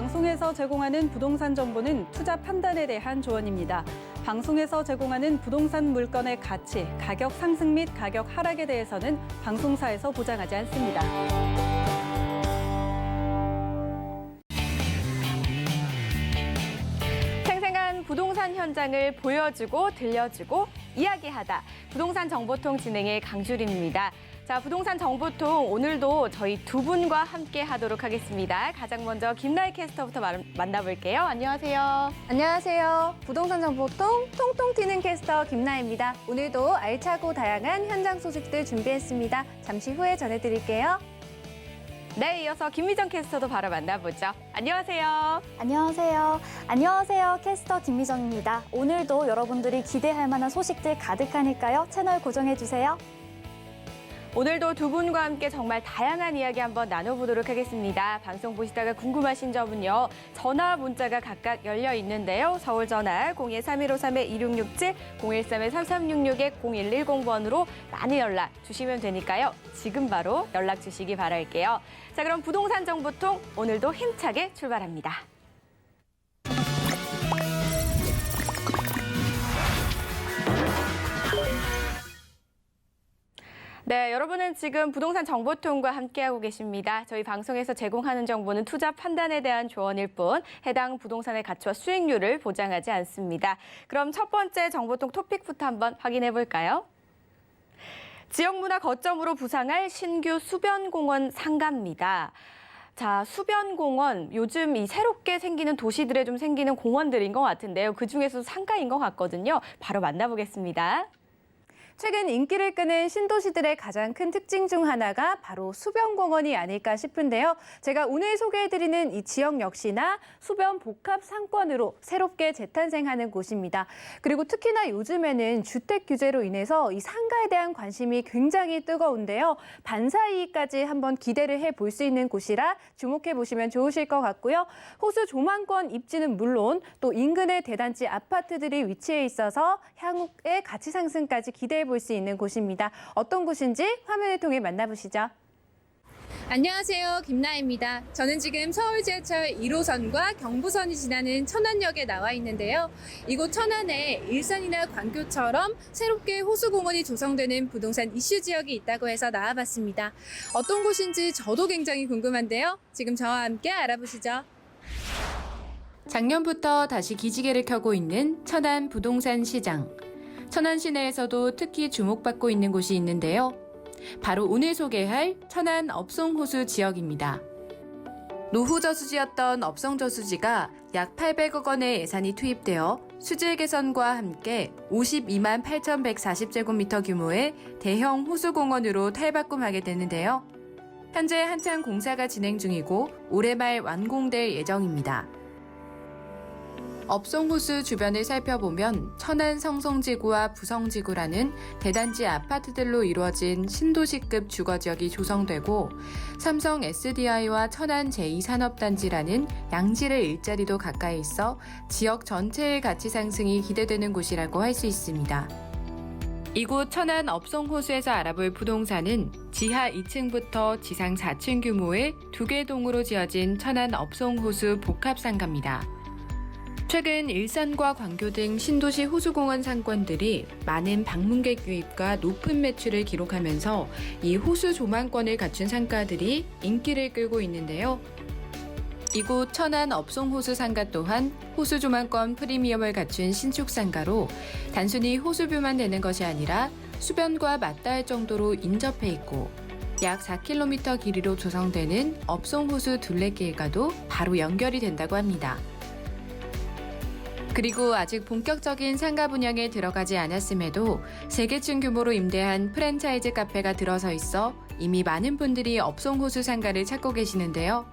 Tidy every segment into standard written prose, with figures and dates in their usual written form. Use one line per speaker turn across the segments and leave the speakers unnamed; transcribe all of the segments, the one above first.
방송에서 제공하는 부동산 정보는 투자 판단에 대한 조언입니다. 방송에서 제공하는 부동산 물건의 가치, 가격 상승 및 가격 하락에 대해서는 방송사에서 보장하지 않습니다.
생생한 부동산 현장을 보여주고 들려주고 이야기하다. 부동산 정보통 진행의 강주림입니다. 자, 부동산 정보통 오늘도 저희 두 분과 함께 하도록 하겠습니다. 가장 먼저 김나희 캐스터부터 만나볼게요. 안녕하세요.
안녕하세요. 부동산 정보통 통통 튀는 캐스터 김나희입니다. 오늘도 알차고 다양한 현장 소식들 준비했습니다. 잠시 후에 전해드릴게요.
네, 이어서 김미정 캐스터도 바로 만나보죠. 안녕하세요.
안녕하세요. 안녕하세요. 캐스터 김미정입니다. 오늘도 여러분들이 기대할 만한 소식들 가득하니까요. 채널 고정해주세요.
오늘도 두 분과 함께 정말 다양한 이야기 한번 나눠보도록 하겠습니다. 방송 보시다가 궁금하신 점은요. 전화, 문자가 각각 열려 있는데요. 서울 전화 02-3153-2667, 013-3366-0110번으로 많이 연락 주시면 되니까요. 지금 바로 연락 주시기 바랄게요. 자, 그럼 부동산 정보통 오늘도 힘차게 출발합니다. 네, 여러분은 지금 부동산 정보통과 함께하고 계십니다. 저희 방송에서 제공하는 정보는 투자 판단에 대한 조언일 뿐 해당 부동산의 가치와 수익률을 보장하지 않습니다. 그럼 첫 번째 정보통 토픽부터 한번 확인해 볼까요? 지역문화 거점으로 부상할 신규 수변공원 상가입니다. 자, 수변공원, 요즘 이 새롭게 생기는 도시들에 좀 생기는 공원들인 것 같은데요. 그중에서도 상가인 것 같거든요. 바로 만나보겠습니다.
최근 인기를 끄는 신도시들의 가장 큰 특징 중 하나가 바로 수변공원이 아닐까 싶은데요. 제가 오늘 소개해드리는 이 지역 역시나 수변 복합 상권으로 새롭게 재탄생하는 곳입니다. 그리고 특히나 요즘에는 주택 규제로 인해서 이 상가에 대한 관심이 굉장히 뜨거운데요. 반사이익까지 한번 기대를 해볼 수 있는 곳이라 주목해보시면 좋으실 것 같고요. 호수 조망권 입지는 물론 또 인근의 대단지 아파트들이 위치해 있어서 향후의 가치 상승까지 기대해 볼 수 있는 곳입니다. 어떤 곳인지 화면을 통해 만나보시죠.
안녕하세요. 김나희입니다. 저는 지금 서울 지하철 1호선과 경부선이 지나는 천안역에 나와 있는데요. 이곳 천안에 일산이나 광교처럼 새롭게 호수공원이 조성되는 부동산 이슈 지역이 있다고 해서 나와봤습니다. 어떤 곳인지 저도 굉장히 궁금한데요. 지금 저와 함께 알아보시죠.
작년부터 다시 기지개를 켜고 있는 천안 부동산 시장. 천안 시내에서도 특히 주목받고 있는 곳이 있는데요. 바로 오늘 소개할 천안 업송호수 지역입니다. 노후 저수지였던 업송저수지가 약 800억 원의 예산이 투입되어 수질 개선과 함께 52만 8,140제곱미터 규모의 대형 호수공원으로 탈바꿈하게 되는데요. 현재 한창 공사가 진행 중이고 올해 말 완공될 예정입니다. 업송호수 주변을 살펴보면 천안 성송지구와 부성지구라는 대단지 아파트들로 이루어진 신도시급 주거지역이 조성되고 삼성 SDI와 천안 제2산업단지라는 양질의 일자리도 가까이 있어 지역 전체의 가치 상승이 기대되는 곳이라고 할 수 있습니다. 이곳 천안 업송호수에서 알아볼 부동산은 지하 2층부터 지상 4층 규모의 2개 동으로 지어진 천안 업송호수 복합상가입니다. 최근 일산과 광교 등 신도시 호수공원 상권들이 많은 방문객 유입과 높은 매출을 기록하면서 이 호수 조망권을 갖춘 상가들이 인기를 끌고 있는데요. 이곳 천안 업송호수 상가 또한 호수 조망권 프리미엄을 갖춘 신축 상가로 단순히 호수뷰만 되는 것이 아니라 수변과 맞닿을 정도로 인접해 있고 약 4km 길이로 조성되는 업송호수 둘레길과도 바로 연결이 된다고 합니다. 그리고 아직 본격적인 상가 분양에 들어가지 않았음에도 3개층 규모로 임대한 프랜차이즈 카페가 들어서 있어 이미 많은 분들이 업송호수 상가를 찾고 계시는데요.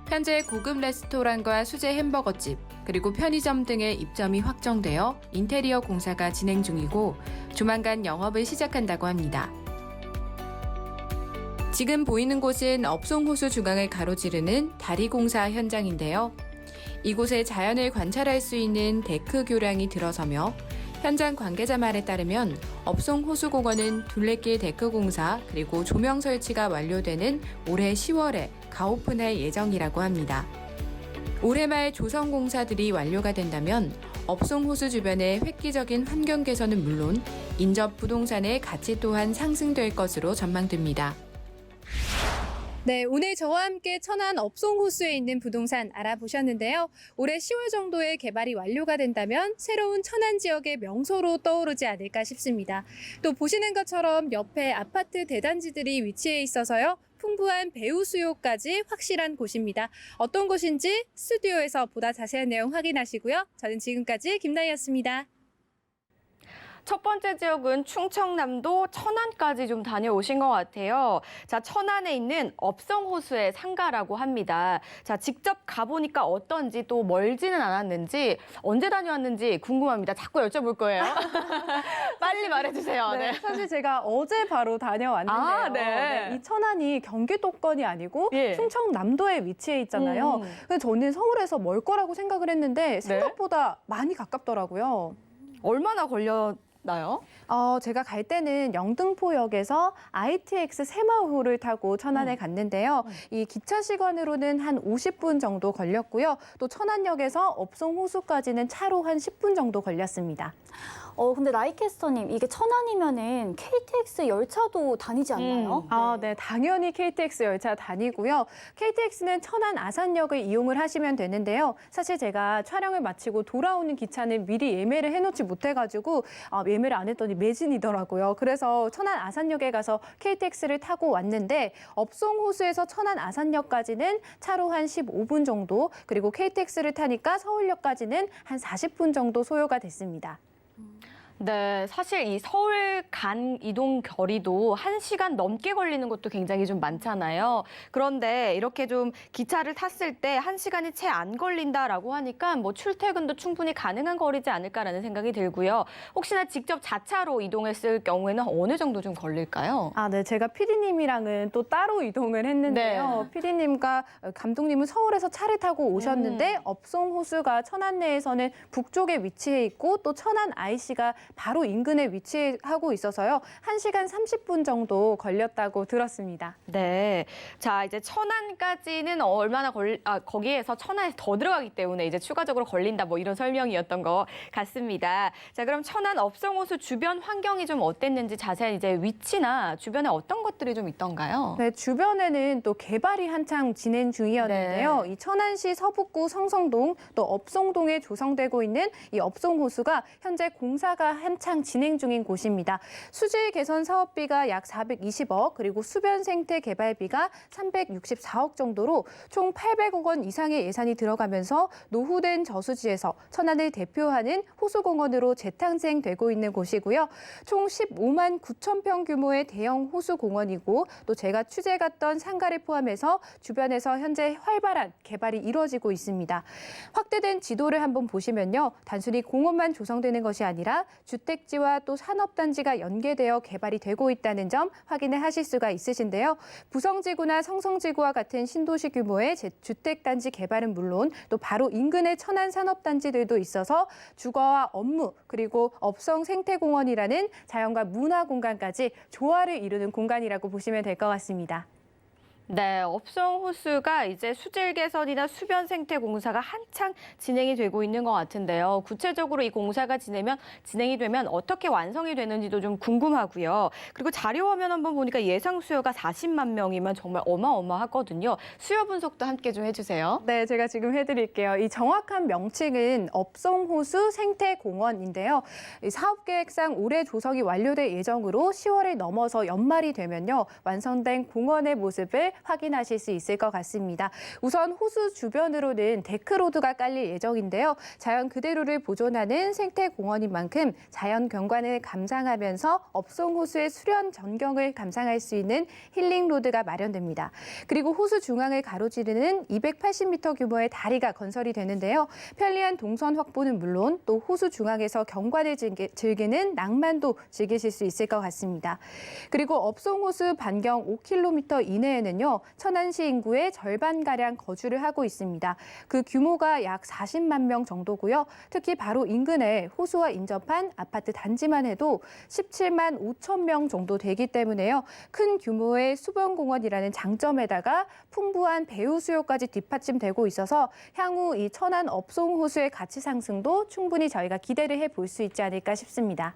현재 고급 레스토랑과 수제 햄버거집, 그리고 편의점 등의 입점이 확정되어 인테리어 공사가 진행 중이고 조만간 영업을 시작한다고 합니다. 지금 보이는 곳은 업송호수 중앙을 가로지르는 다리 공사 현장인데요. 이곳에 자연을 관찰할 수 있는 데크 교량이 들어서며 현장 관계자 말에 따르면 업송호수공원은 둘레길 데크 공사 그리고 조명 설치가 완료되는 올해 10월에 가오픈할 예정이라고 합니다. 올해 말 조성공사들이 완료가 된다면 업송호수 주변의 획기적인 환경 개선은 물론 인접 부동산의 가치 또한 상승될 것으로 전망됩니다.
네, 오늘 저와 함께 천안 업송호수에 있는 부동산 알아보셨는데요. 올해 10월 정도에 개발이 완료가 된다면 새로운 천안 지역의 명소로 떠오르지 않을까 싶습니다. 또 보시는 것처럼 옆에 아파트 대단지들이 위치해 있어서요. 풍부한 배우 수요까지 확실한 곳입니다. 어떤 곳인지 스튜디오에서 보다 자세한 내용 확인하시고요. 저는 지금까지 김나희였습니다.
첫 번째 지역은 충청남도 천안까지 좀 다녀오신 것 같아요. 자, 천안에 있는 업성호수의 상가라고 합니다. 자, 직접 가보니까 어떤지 또 멀지는 않았는지 언제 다녀왔는지 궁금합니다. 자꾸 여쭤볼 거예요. 빨리 말해주세요.
네,
네.
사실 제가 어제 바로 다녀왔는데요.
아, 네.
이 천안이 경기도권이 아니고
예.
충청남도에 위치해 있잖아요. 근데 저는 서울에서 멀 거라고 생각을 했는데 생각보다 많이 가깝더라고요.
얼마나 걸렸나요?
제가 갈 때는 영등포역에서 ITX 새마을호를 타고 천안에 갔는데요. 이 기차 시간으로는 한 50분 정도 걸렸고요. 또 천안역에서 업송호수까지는 차로 한 10분 정도 걸렸습니다.
근데 라이캐스터님, 이게 천안이면은 KTX 열차도 다니지 않나요?
네, 당연히 KTX 열차 다니고요. KTX는 천안 아산역을 이용을 하시면 되는데요. 사실 제가 촬영을 마치고 돌아오는 기차는 미리 예매를 해놓지 못해가지고 예매를 안 했더니 매진이더라고요. 그래서 천안 아산역에 가서 KTX를 타고 왔는데 업송호수에서 천안 아산역까지는 차로 한 15분 정도, 그리고 KTX를 타니까 서울역까지는 한 40분 정도 소요가 됐습니다.
네, 사실 이 서울 간 이동 거리도 1시간 넘게 걸리는 것도 굉장히 좀 많잖아요. 그런데 이렇게 좀 기차를 탔을 때 1시간이 채 안 걸린다라고 하니까 뭐 출퇴근도 충분히 가능한 거리지 않을까라는 생각이 들고요. 혹시나 직접 자차로 이동했을 경우에는 어느 정도 좀 걸릴까요?
네, 제가 PD님이랑은 또 따로 이동을 했는데요. PD님과 감독님은 서울에서 차를 타고 오셨는데 업송호수가 천안 내에서는 북쪽에 위치해 있고 또 천안 IC가 바로 인근에 위치하고 있어서요. 1시간 30분 정도 걸렸다고 들었습니다.
네. 자, 이제 천안까지는 얼마나 거기에서 천안에 더 들어가기 때문에 이제 추가적으로 걸린다 뭐 이런 설명이었던 것 같습니다. 자, 그럼 천안 업성호수 주변 환경이 좀 어땠는지 자세한 이제 위치나 주변에 어떤 것들이 좀 있던가요?
네, 주변에는 또 개발이 한창 진행 중이었는데요. 이 천안시 서북구 성성동 또 업송동에 조성되고 있는 이 업송호수가 현재 공사가 한창 진행 중인 곳입니다. 수질 개선 사업비가 약 420억, 그리고 수변 생태 개발비가 364억 정도로 총 800억 원 이상의 예산이 들어가면서 노후된 저수지에서 천안을 대표하는 호수공원으로 재탄생되고 있는 곳이고요. 총 15만 9천 평 규모의 대형 호수공원이고 또 제가 취재 갔던 상가를 포함해서 주변에서 현재 활발한 개발이 이루어지고 있습니다. 확대된 지도를 한번 보시면요. 단순히 공원만 조성되는 것이 아니라 주택지와 또 산업단지가 연계되어 개발이 되고 있다는 점 확인을 하실 수가 있으신데요. 부성지구나 성성지구와 같은 신도시 규모의 주택단지 개발은 물론 또 바로 인근의 천안 산업단지들도 있어서 주거와 업무 그리고 업성 생태공원이라는 자연과 문화 공간까지 조화를 이루는 공간이라고 보시면 될 것 같습니다.
네, 업성호수가 이제 수질 개선이나 수변 생태 공사가 한창 진행이 되고 있는 것 같은데요. 구체적으로 이 공사가 진행이 되면 어떻게 완성이 되는지도 좀 궁금하고요. 그리고 자료 화면 한번 보니까 예상 수요가 40만 명이면 정말 어마어마하거든요. 수요 분석도 함께 좀 해주세요.
네, 제가 지금 해드릴게요. 이 정확한 명칭은 업송호수 생태공원인데요. 이 사업계획상 올해 조성이 완료될 예정으로 10월을 넘어서 연말이 되면요. 완성된 공원의 모습을 확인하실 수 있을 것 같습니다. 우선 호수 주변으로는 데크로드가 깔릴 예정인데요. 자연 그대로를 보존하는 생태공원인 만큼 자연 경관을 감상하면서 업송호수의 수련 전경을 감상할 수 있는 힐링로드가 마련됩니다. 그리고 호수 중앙을 가로지르는 280m 규모의 다리가 건설이 되는데요. 편리한 동선 확보는 물론 또 호수 중앙에서 경관을 즐기는 낭만도 즐기실 수 있을 것 같습니다. 그리고 업송호수 반경 5km 이내에는요. 보면요. 천안시 인구의 절반가량 거주를 하고 있습니다. 그 규모가 약 40만 명 정도고요. 특히 바로 인근에 호수와 인접한 아파트 단지만 해도 17만 5천 명 정도 되기 때문에요. 큰 규모의 수변공원이라는 장점에다가 풍부한 배후 수요까지 뒷받침되고 있어서 향후 이 천안 업송호수의 가치 상승도 충분히 저희가 기대를 해볼 수 있지 않을까 싶습니다.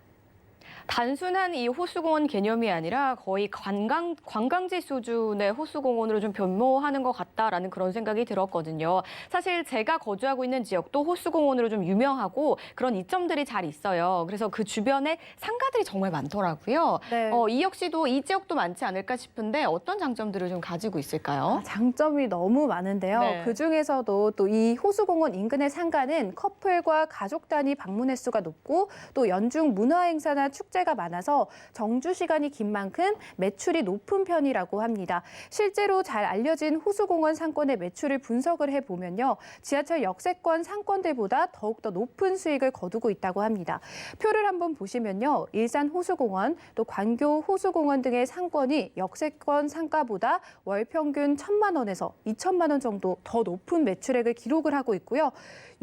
단순한 이 호수공원 개념이 아니라 거의 관광지 수준의 호수공원으로 좀 변모하는 것 같다라는 그런 생각이 들었거든요. 사실 제가 거주하고 있는 지역도 호수공원으로 좀 유명하고 그런 이점들이 잘 있어요. 그래서 그 주변에 상가들이 정말 많더라고요.
네.
이 역시도 이 지역도 많지 않을까 싶은데 어떤 장점들을 좀 가지고 있을까요?
장점이 너무 많은데요.
네.
그중에서도 또 이 호수공원 인근의 상가는 커플과 가족 단위 방문 횟수가 높고 또 연중 문화 행사나 축제가 많아서 정주 시간이 긴 만큼 매출이 높은 편이라고 합니다. 실제로 잘 알려진 호수공원 상권의 매출을 분석을 해보면요. 지하철 역세권 상권들보다 더욱더 높은 수익을 거두고 있다고 합니다. 표를 한번 보시면요. 일산 호수공원, 또 관교 호수공원 등의 상권이 역세권 상가보다 월 평균 1,000만 원에서 2,000만 원 정도 더 높은 매출액을 기록을 하고 있고요.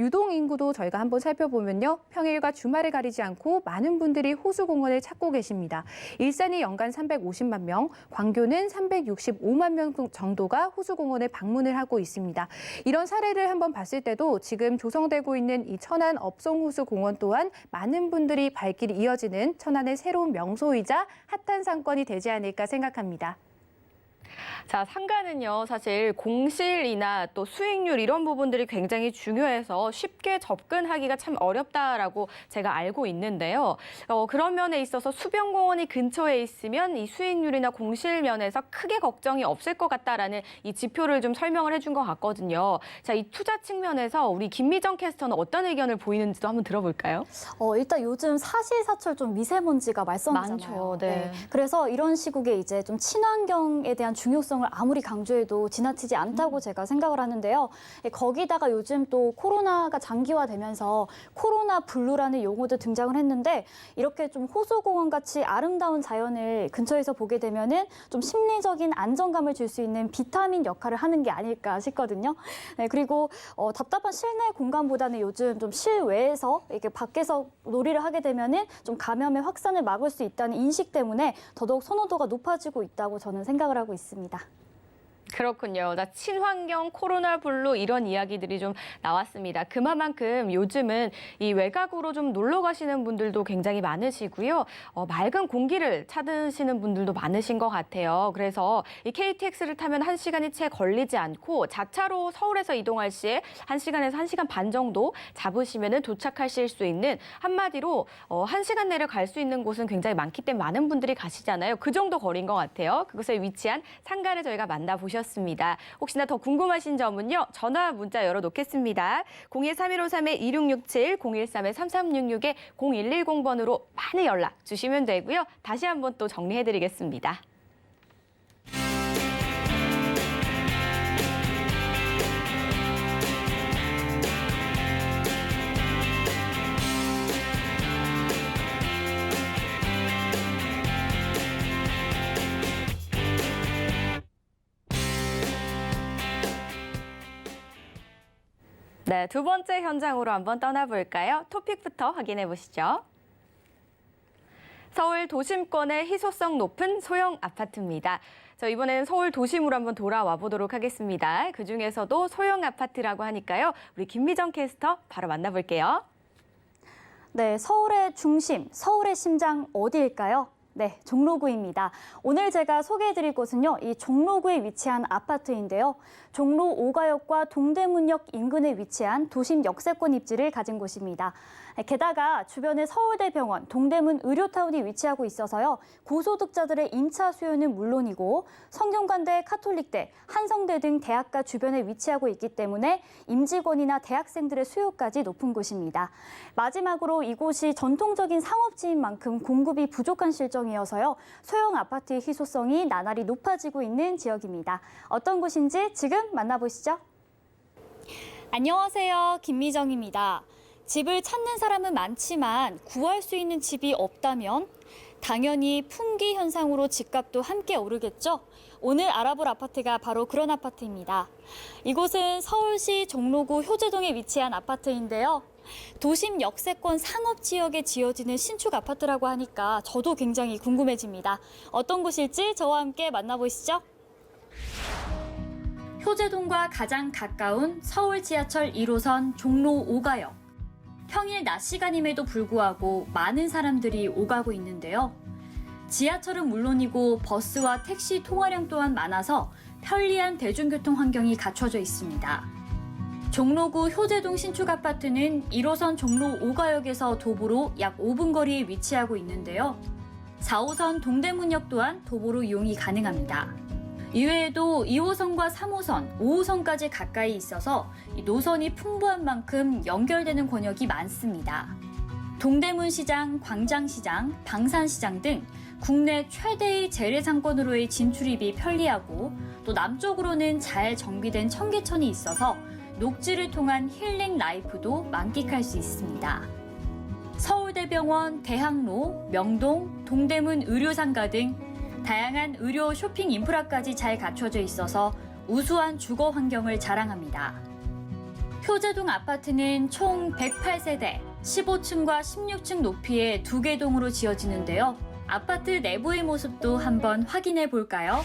유동 인구도 저희가 한번 살펴보면요. 평일과 주말을 가리지 않고 많은 분들이 호수공원을 찾고 계십니다. 일산이 연간 350만 명, 광교는 365만 명 정도가 호수공원에 방문을 하고 있습니다. 이런 사례를 한번 봤을 때도 지금 조성되고 있는 이 천안 업송호수공원 또한 많은 분들이 발길이 이어지는 천안의 새로운 명소이자 핫한 상권이 되지 않을까 생각합니다.
자, 상가는요, 사실 공실이나 또 수익률 이런 부분들이 굉장히 중요해서 쉽게 접근하기가 참 어렵다라고 제가 알고 있는데요. 그런 면에 있어서 수변공원이 근처에 있으면 이 수익률이나 공실 면에서 크게 걱정이 없을 것 같다라는 이 지표를 좀 설명을 해준 것 같거든요. 자, 이 투자 측면에서 우리 김미정 캐스터는 어떤 의견을 보이는지도 한번 들어볼까요?
일단 요즘 사시사철 좀 미세먼지가 말썽이잖아요.
많죠, 네.
그래서 이런 시국에 이제 좀 친환경에 대한 중요성을 아무리 강조해도 지나치지 않다고 제가 생각을 하는데요. 거기다가 요즘 또 코로나가 장기화되면서 코로나 블루라는 용어도 등장을 했는데 이렇게 좀 호수공원 같이 아름다운 자연을 근처에서 보게 되면은 좀 심리적인 안정감을 줄 수 있는 비타민 역할을 하는 게 아닐까 싶거든요. 네, 그리고 답답한 실내 공간보다는 요즘 좀 실외에서 이렇게 밖에서 놀이를 하게 되면은 좀 감염의 확산을 막을 수 있다는 인식 때문에 더더욱 선호도가 높아지고 있다고 저는 생각을 하고 있습니다.
그렇군요. 자, 친환경, 코로나 블루 이런 이야기들이 좀 나왔습니다. 그만큼 요즘은 이 외곽으로 좀 놀러 가시는 분들도 굉장히 많으시고요. 맑은 공기를 찾으시는 분들도 많으신 것 같아요. 그래서 이 KTX를 타면 1시간이 채 걸리지 않고 자차로 서울에서 이동할 시에 1시간에서 1시간 반 정도 잡으시면 도착하실 수 있는 한마디로 1시간 내로 갈 수 있는 곳은 굉장히 많기 때문에 많은 분들이 가시잖아요. 그 정도 거리인 것 같아요. 그곳에 위치한 상가를 저희가 만나보셨습니다. 혹시나 더 궁금하신 점은요. 전화 문자 열어놓겠습니다. 013-1531-2667, 013-3366-0110번으로 많이 연락 주시면 되고요. 다시 한번 또 정리해드리겠습니다. 네, 두 번째 현장으로 한번 떠나볼까요? 토픽부터 확인해 보시죠. 서울 도심권의 희소성 높은 소형 아파트입니다. 이번에는 서울 도심으로 한번 돌아와 보도록 하겠습니다. 그중에서도 소형 아파트라고 하니까요. 우리 김미정 캐스터 바로 만나볼게요.
네, 서울의 중심, 서울의 심장 어디일까요? 네, 종로구입니다. 오늘 제가 소개해드릴 곳은요, 이 종로구에 위치한 아파트인데요. 종로 5가역과 동대문역 인근에 위치한 도심 역세권 입지를 가진 곳입니다. 게다가 주변에 서울대병원, 동대문 의료타운이 위치하고 있어서요. 고소득자들의 임차 수요는 물론이고 성균관대, 카톨릭대, 한성대 등 대학가 주변에 위치하고 있기 때문에 임직원이나 대학생들의 수요까지 높은 곳입니다. 마지막으로 이곳이 전통적인 상업지인 만큼 공급이 부족한 실정이어서요. 소형 아파트의 희소성이 나날이 높아지고 있는 지역입니다. 어떤 곳인지 지금 만나보시죠. 안녕하세요. 김미정입니다. 집을 찾는 사람은 많지만 구할 수 있는 집이 없다면 당연히 품귀 현상으로 집값도 함께 오르겠죠? 오늘 알아볼 아파트가 바로 그런 아파트입니다. 이곳은 서울시 종로구 효제동에 위치한 아파트인데요. 도심 역세권 상업 지역에 지어지는 신축 아파트라고 하니까 저도 굉장히 궁금해집니다. 어떤 곳일지 저와 함께 만나보시죠. 효제동과 가장 가까운 서울 지하철 1호선 종로 5가역. 평일 낮 시간임에도 불구하고 많은 사람들이 오가고 있는데요. 지하철은 물론이고 버스와 택시 통화량 또한 많아서 편리한 대중교통 환경이 갖춰져 있습니다. 종로구 효제동 신축 아파트는 1호선 종로 5가역에서 도보로 약 5분 거리에 위치하고 있는데요. 4호선 동대문역 또한 도보로 이용이 가능합니다. 이외에도 2호선과 3호선, 5호선까지 가까이 있어서 노선이 풍부한 만큼 연결되는 권역이 많습니다. 동대문시장, 광장시장, 방산시장 등 국내 최대의 재래상권으로의 진출입이 편리하고 또 남쪽으로는 잘 정비된 청계천이 있어서 녹지를 통한 힐링 라이프도 만끽할 수 있습니다. 서울대병원, 대학로, 명동, 동대문 의료상가 등 다양한 의료 쇼핑 인프라까지 잘 갖춰져 있어서 우수한 주거 환경을 자랑합니다. 효제동 아파트는 총 108세대, 15층과 16층 높이의 2개 동으로 지어지는데요. 아파트 내부의 모습도 한번 확인해 볼까요?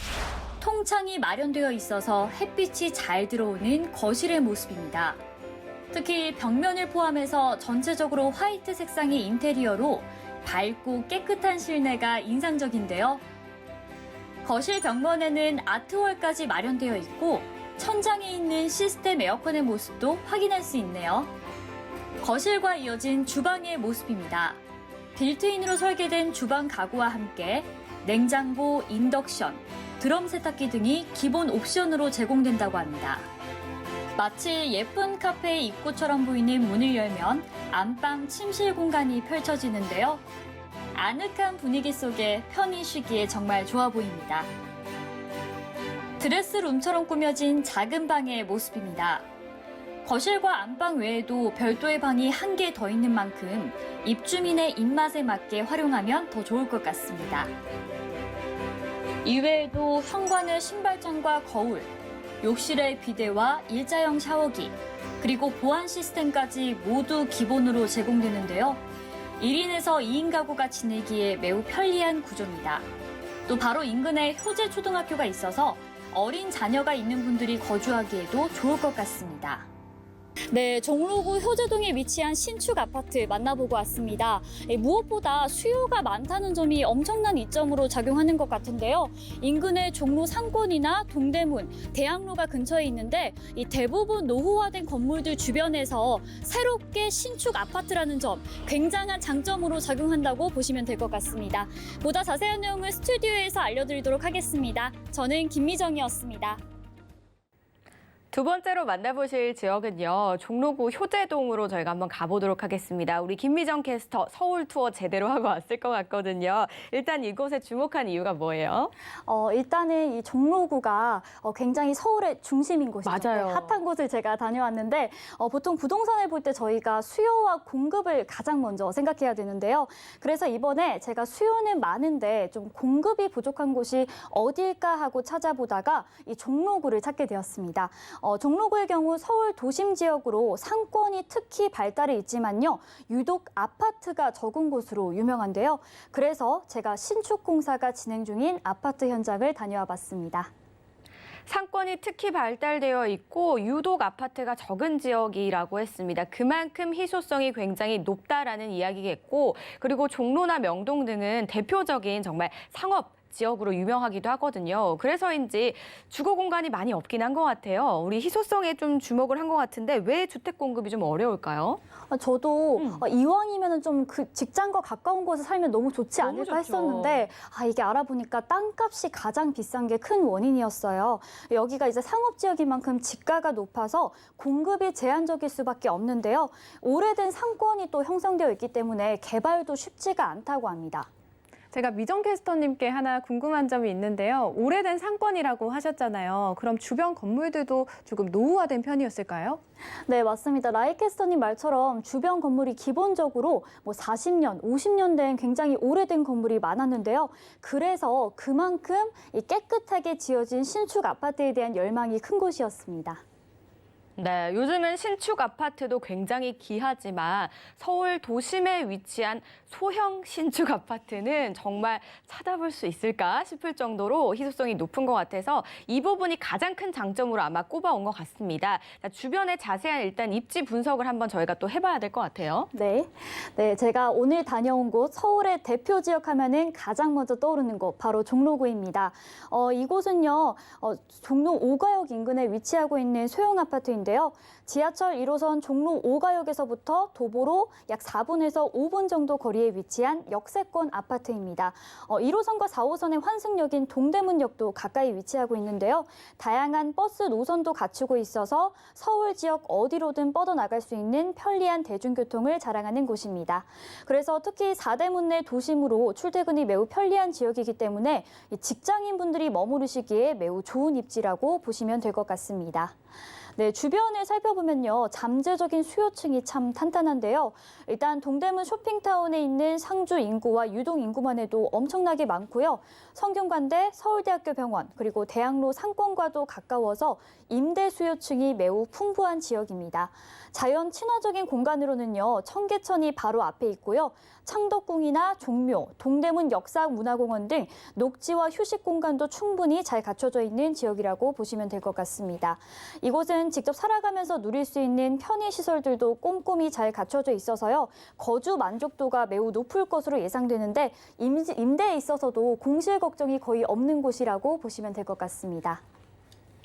통창이 마련되어 있어서 햇빛이 잘 들어오는 거실의 모습입니다. 특히 벽면을 포함해서 전체적으로 화이트 색상의 인테리어로 밝고 깨끗한 실내가 인상적인데요. 거실 벽면에는 아트월까지 마련되어 있고 천장에 있는 시스템 에어컨의 모습도 확인할 수 있네요. 거실과 이어진 주방의 모습입니다. 빌트인으로 설계된 주방 가구와 함께 냉장고, 인덕션, 드럼 세탁기 등이 기본 옵션으로 제공된다고 합니다. 마치 예쁜 카페의 입구처럼 보이는 문을 열면 안방 침실 공간이 펼쳐지는데요. 아늑한 분위기 속에 편히 쉬기에 정말 좋아 보입니다. 드레스룸처럼 꾸며진 작은 방의 모습입니다. 거실과 안방 외에도 별도의 방이 한 개 더 있는 만큼 입주민의 입맛에 맞게 활용하면 더 좋을 것 같습니다. 이외에도 현관의 신발장과 거울, 욕실의 비데와 일자형 샤워기, 그리고 보안 시스템까지 모두 기본으로 제공되는데요. 1인에서 2인 가구가 지내기에 매우 편리한 구조입니다. 또 바로 인근에 효제초등학교가 있어서 어린 자녀가 있는 분들이 거주하기에도 좋을 것 같습니다. 네, 종로구 효제동에 위치한 신축 아파트 만나보고 왔습니다. 무엇보다 수요가 많다는 점이 엄청난 이점으로 작용하는 것 같은데요. 인근의 종로 상권이나 동대문, 대학로가 근처에 있는데 이 대부분 노후화된 건물들 주변에서 새롭게 신축 아파트라는 점 굉장한 장점으로 작용한다고 보시면 될 것 같습니다. 보다 자세한 내용은 스튜디오에서 알려드리도록 하겠습니다. 저는 김미정이었습니다.
두 번째로 만나보실 지역은요. 종로구 효제동으로 저희가 한번 가보도록 하겠습니다. 우리 김미정 캐스터 서울 투어 제대로 하고 왔을 것 같거든요. 일단 이곳에 주목한 이유가 뭐예요?
일단은 이 종로구가 굉장히 서울의 중심인 곳이죠.
맞아요.
네, 핫한 곳을 제가 다녀왔는데 보통 부동산을 볼 때 저희가 수요와 공급을 가장 먼저 생각해야 되는데요. 그래서 이번에 제가 수요는 많은데 좀 공급이 부족한 곳이 어딜까 하고 찾아보다가 이 종로구를 찾게 되었습니다. 종로구의 경우 서울 도심 지역으로 상권이 특히 발달해 있지만요. 유독 아파트가 적은 곳으로 유명한데요. 그래서 제가 신축 공사가 진행 중인 아파트 현장을 다녀와 봤습니다.
상권이 특히 발달되어 있고 유독 아파트가 적은 지역이라고 했습니다. 그만큼 희소성이 굉장히 높다라는 이야기겠고, 그리고 종로나 명동 등은 대표적인 정말 상업 지역으로 유명하기도 하거든요. 그래서인지 주거 공간이 많이 없긴 한 것 같아요. 우리 희소성에 좀 주목을 한 것 같은데 왜 주택 공급이 좀 어려울까요?
저도 이왕이면 좀 그 직장과 가까운 곳에 살면 너무 좋지
너무
않을까
좋죠.
했었는데 이게 알아보니까 땅값이 가장 비싼 게 큰 원인이었어요. 여기가 이제 상업 지역인 만큼 지가가 높아서 공급이 제한적일 수밖에 없는데요. 오래된 상권이 또 형성되어 있기 때문에 개발도 쉽지가 않다고 합니다.
제가 미정 캐스터님께 하나 궁금한 점이 있는데요. 오래된 상권이라고 하셨잖아요. 그럼 주변 건물들도 조금 노후화된 편이었을까요?
네, 맞습니다. 라이캐스터님 말처럼 주변 건물이 기본적으로 40년, 50년 된 굉장히 오래된 건물이 많았는데요. 그래서 그만큼 이 깨끗하게 지어진 신축 아파트에 대한 열망이 큰 곳이었습니다.
네, 요즘은 신축 아파트도 굉장히 귀하지만 서울 도심에 위치한 소형 신축 아파트는 정말 찾아볼 수 있을까 싶을 정도로 희소성이 높은 것 같아서 이 부분이 가장 큰 장점으로 아마 꼽아온 것 같습니다. 자, 주변의 자세한 일단 입지 분석을 한번 저희가 또 해봐야 될 것 같아요.
네, 제가 오늘 다녀온 곳 서울의 대표 지역 하면은 가장 먼저 떠오르는 곳 바로 종로구입니다. 이곳은요, 종로 5가역 인근에 위치하고 있는 소형 아파트인데요. 지하철 1호선 종로 5가역에서부터 도보로 약 4분에서 5분 정도 거리에 위치한 역세권 아파트입니다. 1호선과 4호선의 환승역인 동대문역도 가까이 위치하고 있는데요. 다양한 버스 노선도 갖추고 있어서 서울 지역 어디로든 뻗어나갈 수 있는 편리한 대중교통을 자랑하는 곳입니다. 그래서 특히 4대문 내 도심으로 출퇴근이 매우 편리한 지역이기 때문에 직장인분들이 머무르시기에 매우 좋은 입지라고 보시면 될 것 같습니다. 네, 주변을 살펴보면요. 잠재적인 수요층이 참 탄탄한데요. 일단 동대문 쇼핑타운에 있는 상주 인구와 유동 인구만 해도 엄청나게 많고요. 성균관대, 서울대학교 병원, 그리고 대학로 상권과도 가까워서 임대 수요층이 매우 풍부한 지역입니다. 자연 친화적인 공간으로는요. 청계천이 바로 앞에 있고요. 창덕궁이나 종묘, 동대문 역사문화공원 등 녹지와 휴식 공간도 충분히 잘 갖춰져 있는 지역이라고 보시면 될 것 같습니다. 이곳은 직접 살아가면서 누릴 수 있는 편의시설들도 꼼꼼히 잘 갖춰져 있어서요. 거주 만족도가 매우 높을 것으로 예상되는데 임대에 있어서도 공실 걱정이 거의 없는 곳이라고 보시면 될 것 같습니다.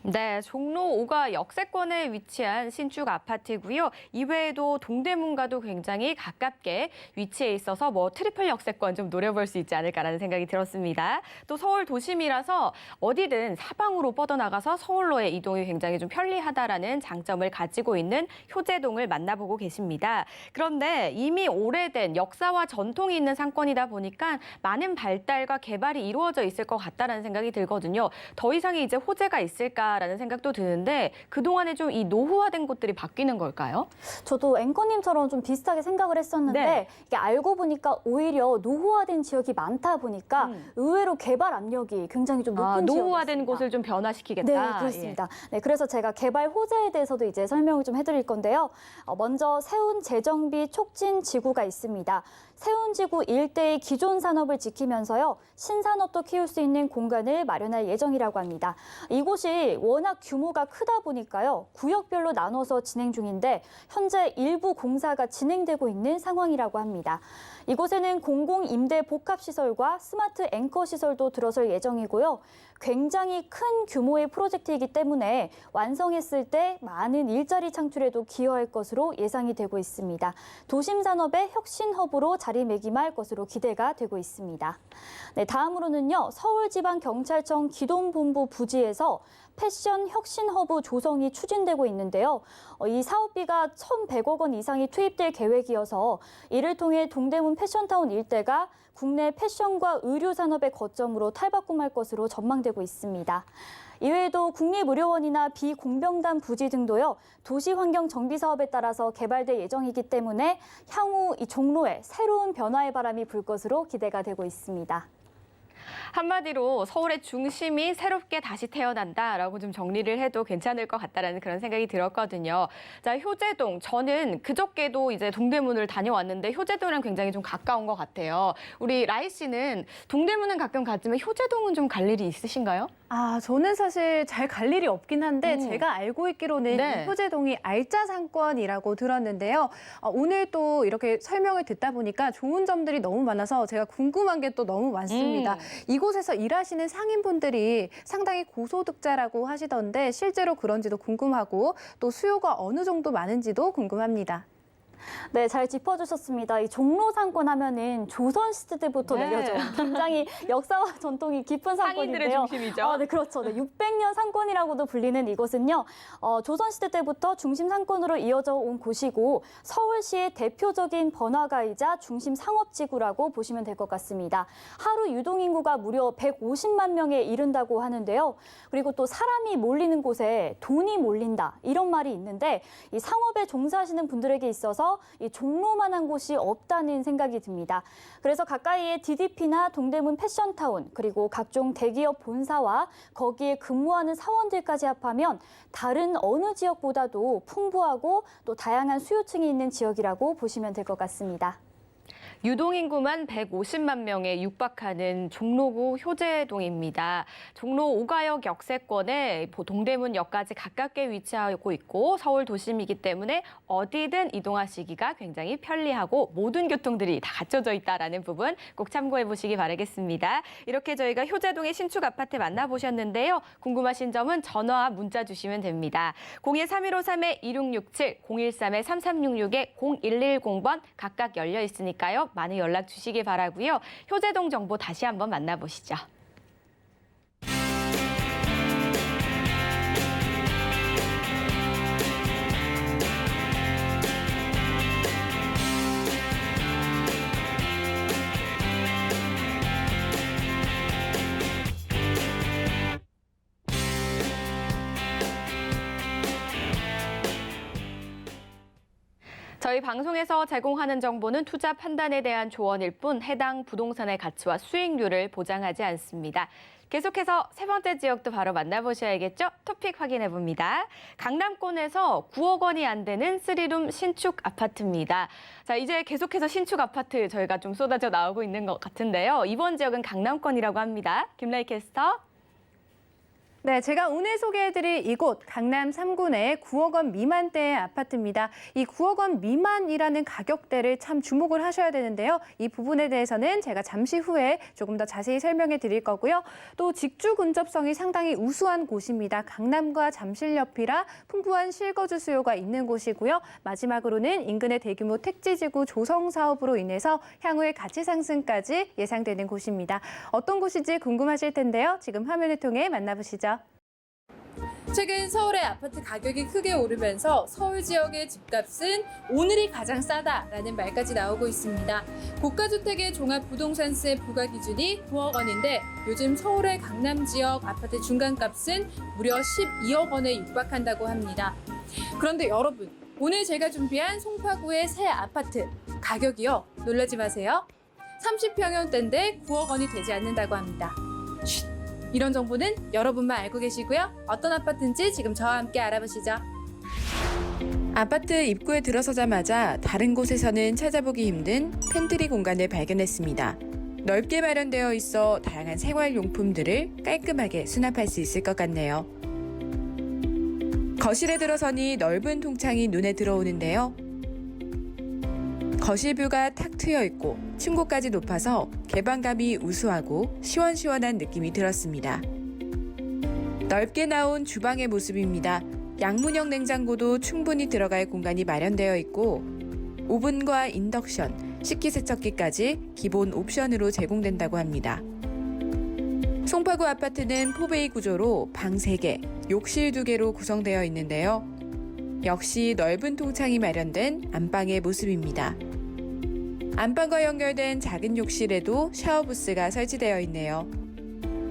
네, 종로 5가 역세권에 위치한 신축 아파트고요. 이외에도 동대문과도 굉장히 가깝게 위치해 있어서 트리플 역세권 좀 노려볼 수 있지 않을까라는 생각이 들었습니다. 또 서울 도심이라서 어디든 사방으로 뻗어나가서 서울로의 이동이 굉장히 좀 편리하다라는 장점을 가지고 있는 효재동을 만나보고 계십니다. 그런데 이미 오래된 역사와 전통이 있는 상권이다 보니까 많은 발달과 개발이 이루어져 있을 것 같다라는 생각이 들거든요. 더 이상의 이제 호재가 있을까? 라는 생각도 드는데 그동안에 좀 이 노후화된 곳들이 바뀌는 걸까요?
저도 앵커님처럼 좀 비슷하게 생각을 했었는데
네.
이게 알고 보니까 오히려 노후화된 지역이 많다 보니까 의외로 개발 압력이 굉장히 좀 높은
노후화된
지역이었습니다.
곳을 좀 변화시키겠다.
네, 그렇습니다. 네, 그래서 제가 개발 호재에 대해서도 이제 설명을 좀 해드릴 건데요. 먼저 세운 재정비 촉진 지구가 있습니다. 세운지구 일대의 기존 산업을 지키면서요. 신산업도 키울 수 있는 공간을 마련할 예정이라고 합니다. 이곳이 워낙 규모가 크다 보니까요. 구역별로 나눠서 진행 중인데 현재 일부 공사가 진행되고 있는 상황이라고 합니다. 이곳에는 공공임대 복합시설과 스마트 앵커 시설도 들어설 예정이고요. 굉장히 큰 규모의 프로젝트이기 때문에 완성했을 때 많은 일자리 창출에도 기여할 것으로 예상이 되고 있습니다. 도심 산업의 혁신 허브로 자리매김할 것으로 기대가 되고 있습니다. 네, 다음으로는요. 서울지방경찰청 기동본부 부지에서 패션 혁신 허브 조성이 추진되고 있는데요. 이 사업비가 1,100억 원 이상이 투입될 계획이어서 이를 통해 동대문 패션타운 일대가 국내 패션과 의류 산업의 거점으로 탈바꿈할 것으로 전망되고 있습니다. 이외에도 국립의료원이나 비공병단 부지 등도요. 도시환경 정비 사업에 따라서 개발될 예정이기 때문에 향후 이 종로에 새로운 변화의 바람이 불 것으로 기대가 되고 있습니다.
한마디로 서울의 중심이 새롭게 다시 태어난다라고 좀 정리를 해도 괜찮을 것 같다라는 그런 생각이 들었거든요. 자, 효재동. 저는 그저께도 이제 동대문을 다녀왔는데 효재동이랑 굉장히 좀 가까운 것 같아요. 우리 라이 씨는 동대문은 가끔 갔지만 효재동은 좀 갈 일이 있으신가요?
저는 사실 잘 갈 일이 없긴 한데 제가 알고 있기로는
네.
이 효재동이 알짜 상권이라고 들었는데요. 오늘 또 이렇게 설명을 듣다 보니까 좋은 점들이 너무 많아서 제가 궁금한 게 또 너무 많습니다. 이곳에서 일하시는 상인분들이 상당히 고소득자라고 하시던데 실제로 그런지도 궁금하고 또 수요가 어느 정도 많은지도 궁금합니다.
네, 잘 짚어주셨습니다. 이 종로 상권 하면은 조선시대 때부터
네.
내려져온 굉장히 역사와 전통이 깊은
상인들의
상권인데요.
중심이죠.
네, 그렇죠. 네, 600년 상권이라고도 불리는 이곳은요. 조선시대 때부터 중심 상권으로 이어져 온 곳이고 서울시의 대표적인 번화가이자 중심 상업지구라고 보시면 될 것 같습니다. 하루 유동인구가 무려 150만 명에 이른다고 하는데요. 그리고 또 사람이 몰리는 곳에 돈이 몰린다 이런 말이 있는데 이 상업에 종사하시는 분들에게 있어서 이 종로만한 곳이 없다는 생각이 듭니다. 그래서 가까이에 DDP나 동대문 패션타운 그리고 각종 대기업 본사와 거기에 근무하는 사원들까지 합하면 다른 어느 지역보다도 풍부하고 또 다양한 수요층이 있는 지역이라고 보시면 될 것 같습니다.
유동인구만 150만 명에 육박하는 종로구 효제동입니다. 종로 5가역 역세권에 동대문역까지 가깝게 위치하고 있고 서울 도심이기 때문에 어디든 이동하시기가 굉장히 편리하고 모든 교통들이 다 갖춰져 있다는 부분 꼭 참고해 보시기 바라겠습니다. 이렇게 저희가 효제동의 신축 아파트 만나보셨는데요. 궁금하신 점은 전화와 문자 주시면 됩니다. 02-3153-2667, 013-3366-0110번 각각 열려 있으니까요. 많은 연락 주시기 바라고요. 효제동 정보 다시 한번 만나보시죠. 저희 방송에서 제공하는 정보는 투자 판단에 대한 조언일 뿐 해당 부동산의 가치와 수익률을 보장하지 않습니다. 계속해서 세 번째 지역도 바로 만나보셔야겠죠? 토픽 확인해 봅니다. 강남권에서 9억 원이 안 되는 3룸 신축 아파트입니다. 자, 이제 계속해서 신축 아파트 저희가 좀 쏟아져 나오고 있는 것 같은데요. 이번 지역은 강남권이라고 합니다. 김라희 캐스터.
네, 제가 오늘 소개해드릴 이곳 강남 3구의 9억 원 미만대의 아파트입니다. 이 9억 원 미만이라는 가격대를 참 주목을 하셔야 되는데요. 이 부분에 대해서는 제가 잠시 후에 조금 더 자세히 설명해 드릴 거고요. 또 직주 근접성이 상당히 우수한 곳입니다. 강남과 잠실 옆이라 풍부한 실거주 수요가 있는 곳이고요. 마지막으로는 인근의 대규모 택지지구 조성 사업으로 인해서 향후의 가치 상승까지 예상되는 곳입니다. 어떤 곳인지 궁금하실 텐데요. 지금 화면을 통해 만나보시죠.
최근 서울의 아파트 가격이 크게 오르면서 서울 지역의 집값은 오늘이 가장 싸다라는 말까지 나오고 있습니다. 고가주택의 종합부동산세 부과 기준이 9억 원인데 요즘 서울의 강남 지역 아파트 중간값은 무려 12억 원에 육박한다고 합니다. 그런데 여러분, 오늘 제가 준비한 송파구의 새 아파트 가격이요. 놀라지 마세요. 30평형대인데 9억 원이 되지 않는다고 합니다. 쉿! 이런 정보는 여러분만 알고 계시고요. 어떤 아파트인지 지금 저와 함께 알아보시죠.
아파트 입구에 들어서자마자 다른 곳에서는 찾아보기 힘든 팬트리 공간을 발견했습니다. 넓게 마련되어 있어 다양한 생활용품들을 깔끔하게 수납할 수 있을 것 같네요. 거실에 들어서니 넓은 통창이 눈에 들어오는데요. 거실 뷰가 탁 트여 있고 층고까지 높아서 개방감이 우수하고 시원시원한 느낌이 들었습니다. 넓게 나온 주방의 모습입니다. 양문형 냉장고도 충분히 들어갈 공간이 마련되어 있고 오븐과 인덕션, 식기세척기까지 기본 옵션으로 제공된다고 합니다. 송파구 아파트는 4베이 구조로 방 3개, 욕실 2개로 구성되어 있는데요. 역시 넓은 통창이 마련된 안방의 모습입니다. 안방과 연결된 작은 욕실에도 샤워부스가 설치되어 있네요.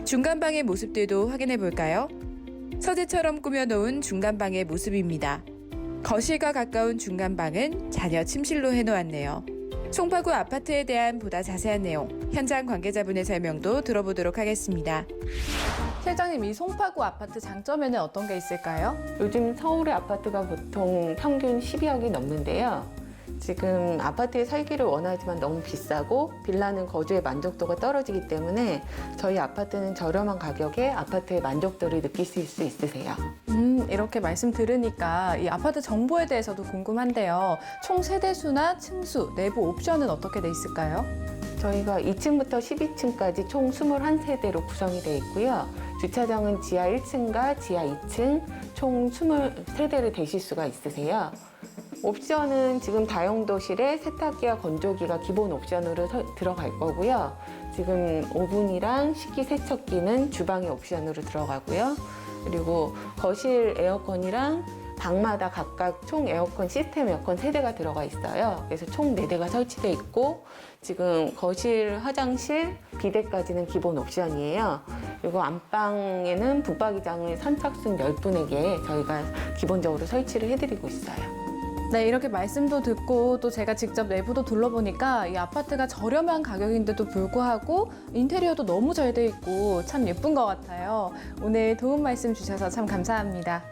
중간방의 모습들도 확인해 볼까요? 서재처럼 꾸며놓은 중간방의 모습입니다. 거실과 가까운 중간방은 자녀 침실로 해놓았네요. 송파구 아파트에 대한 보다 자세한 내용, 현장 관계자분의 설명도 들어보도록 하겠습니다.
실장님, 이 송파구 아파트 장점에는 어떤 게 있을까요?
요즘 서울의 아파트가 보통 평균 12억이 넘는데요. 지금 아파트에 살기를 원하지만 너무 비싸고 빌라는 거주의 만족도가 떨어지기 때문에 저희 아파트는 저렴한 가격에 아파트의 만족도를 느끼실 수 있으세요.
이렇게 말씀 들으니까 이 아파트 정보에 대해서도 궁금한데요. 총 세대수나 층수, 내부 옵션은 어떻게 돼 있을까요?
저희가 2층부터 12층까지 총 21세대로 구성이 되어 있고요. 주차장은 지하 1층과 지하 2층 총 23대를 대실 수가 있으세요. 옵션은 지금 다용도실에 세탁기와 건조기가 기본 옵션으로 들어갈 거고요. 지금 오븐이랑 식기세척기는 주방의 옵션으로 들어가고요. 그리고 거실 에어컨이랑 방마다 각각 총 에어컨 시스템 에어컨 3대가 들어가 있어요. 그래서 총 4대가 설치돼 있고 지금 거실, 화장실, 비데까지는 기본 옵션이에요. 그리고 안방에는 붙박이장을 선착순 10분에게 저희가 기본적으로 설치를 해드리고 있어요.
네, 이렇게 말씀도 듣고 또 제가 직접 내부도 둘러보니까 이 아파트가 저렴한 가격인데도 불구하고 인테리어도 너무 잘 돼 있고 참 예쁜 것 같아요. 오늘 도움 말씀 주셔서 참 감사합니다.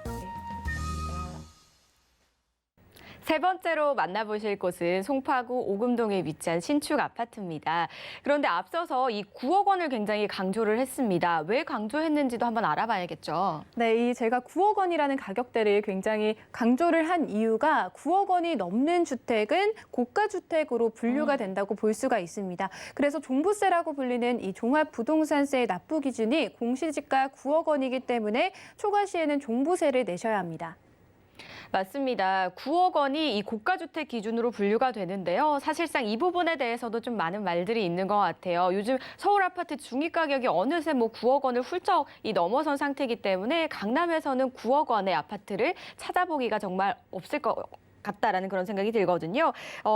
세 번째로 만나보실 곳은 송파구 오금동에 위치한 신축 아파트입니다. 그런데 앞서서 이 9억 원을 굉장히 강조를 했습니다. 왜 강조했는지도 한번 알아봐야겠죠.
네, 제가 9억 원이라는 가격대를 굉장히 강조를 한 이유가 9억 원이 넘는 주택은 고가주택으로 분류가 된다고 볼 수가 있습니다. 그래서 종부세라고 불리는 이 종합부동산세의 납부 기준이 공시지가 9억 원이기 때문에 초과 시에는 종부세를 내셔야 합니다.
맞습니다. 9억 원이 이 고가주택 기준으로 분류가 되는데요. 사실상 이 부분에 대해서도 좀 많은 말들이 있는 것 같아요. 요즘 서울 아파트 중위 가격이 어느새 9억 원을 훌쩍 넘어선 상태이기 때문에 강남에서는 9억 원의 아파트를 찾아보기가 정말 없을 것 같다라는 그런 생각이 들거든요.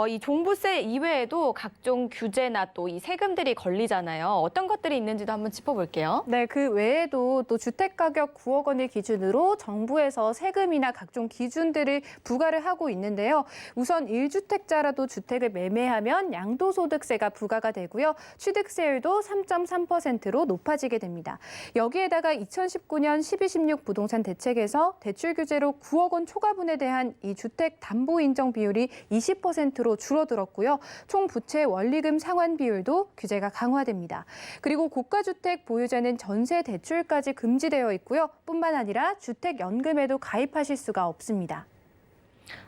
이 종부세 이외에도 각종 규제나 또 이 세금들이 걸리잖아요. 어떤 것들이 있는지도 한번 짚어볼게요.
네, 그 외에도 또 주택가격 9억 원을 기준으로 정부에서 세금이나 각종 기준들을 부과를 하고 있는데요. 우선 1주택자라도 주택을 매매하면 양도소득세가 부과가 되고요. 취득세율도 3.3%로 높아지게 됩니다. 여기에다가 2019년 12.16 부동산 대책에서 대출 규제로 9억 원 초과분에 대한 이 주택 담보 인정 비율이 20%로 줄어들었고요. 총 부채 원리금 상환 비율도 규제가 강화됩니다. 그리고 고가주택 보유자는 전세 대출까지 금지되어 있고요. 뿐만 아니라 주택연금에도 가입하실 수가 없습니다.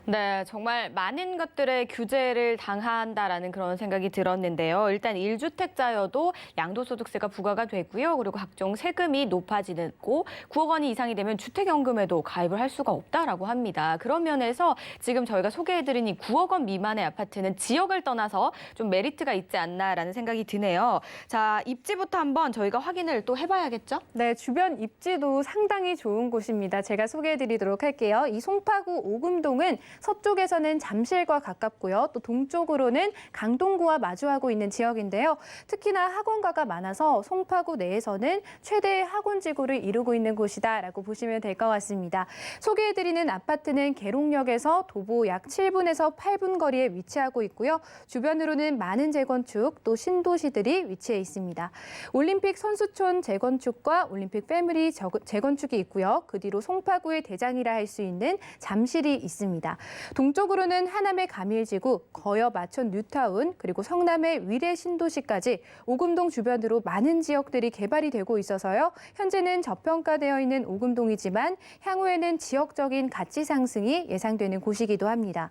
네, 정말 많은 것들의 규제를 당한다라는 그런 생각이 들었는데요. 일단 1주택자여도 양도소득세가 부과가 되고요. 그리고 각종 세금이 높아지고 9억 원이 이상이 되면 주택연금에도 가입을 할 수가 없다라고 합니다. 그런 면에서 지금 저희가 소개해드린 이 9억 원 미만의 아파트는 지역을 떠나서 좀 메리트가 있지 않나라는 생각이 드네요. 자, 입지부터 한번 저희가 확인을 또 해봐야겠죠?
네, 주변 입지도 상당히 좋은 곳입니다. 제가 소개해드리도록 할게요. 이 송파구 오금동은 서쪽에서는 잠실과 가깝고요. 또 동쪽으로는 강동구와 마주하고 있는 지역인데요. 특히나 학원가가 많아서 송파구 내에서는 최대의 학원지구를 이루고 있는 곳이다라고 보시면 될 것 같습니다. 소개해드리는 아파트는 계룡역에서 도보 약 7분에서 8분 거리에 위치하고 있고요. 주변으로는 많은 재건축 또 신도시들이 위치해 있습니다. 올림픽 선수촌 재건축과 올림픽 패밀리 재건축이 있고요. 그 뒤로 송파구의 대장이라 할 수 있는 잠실이 있습니다. 동쪽으로는 하남의 가밀지구, 거엽 아천 뉴타운, 그리고 성남의 위례 신도시까지 오금동 주변으로 많은 지역들이 개발이 되고 있어서요. 현재는 저평가되어 있는 오금동이지만 향후에는 지역적인 가치 상승이 예상되는 곳이기도 합니다.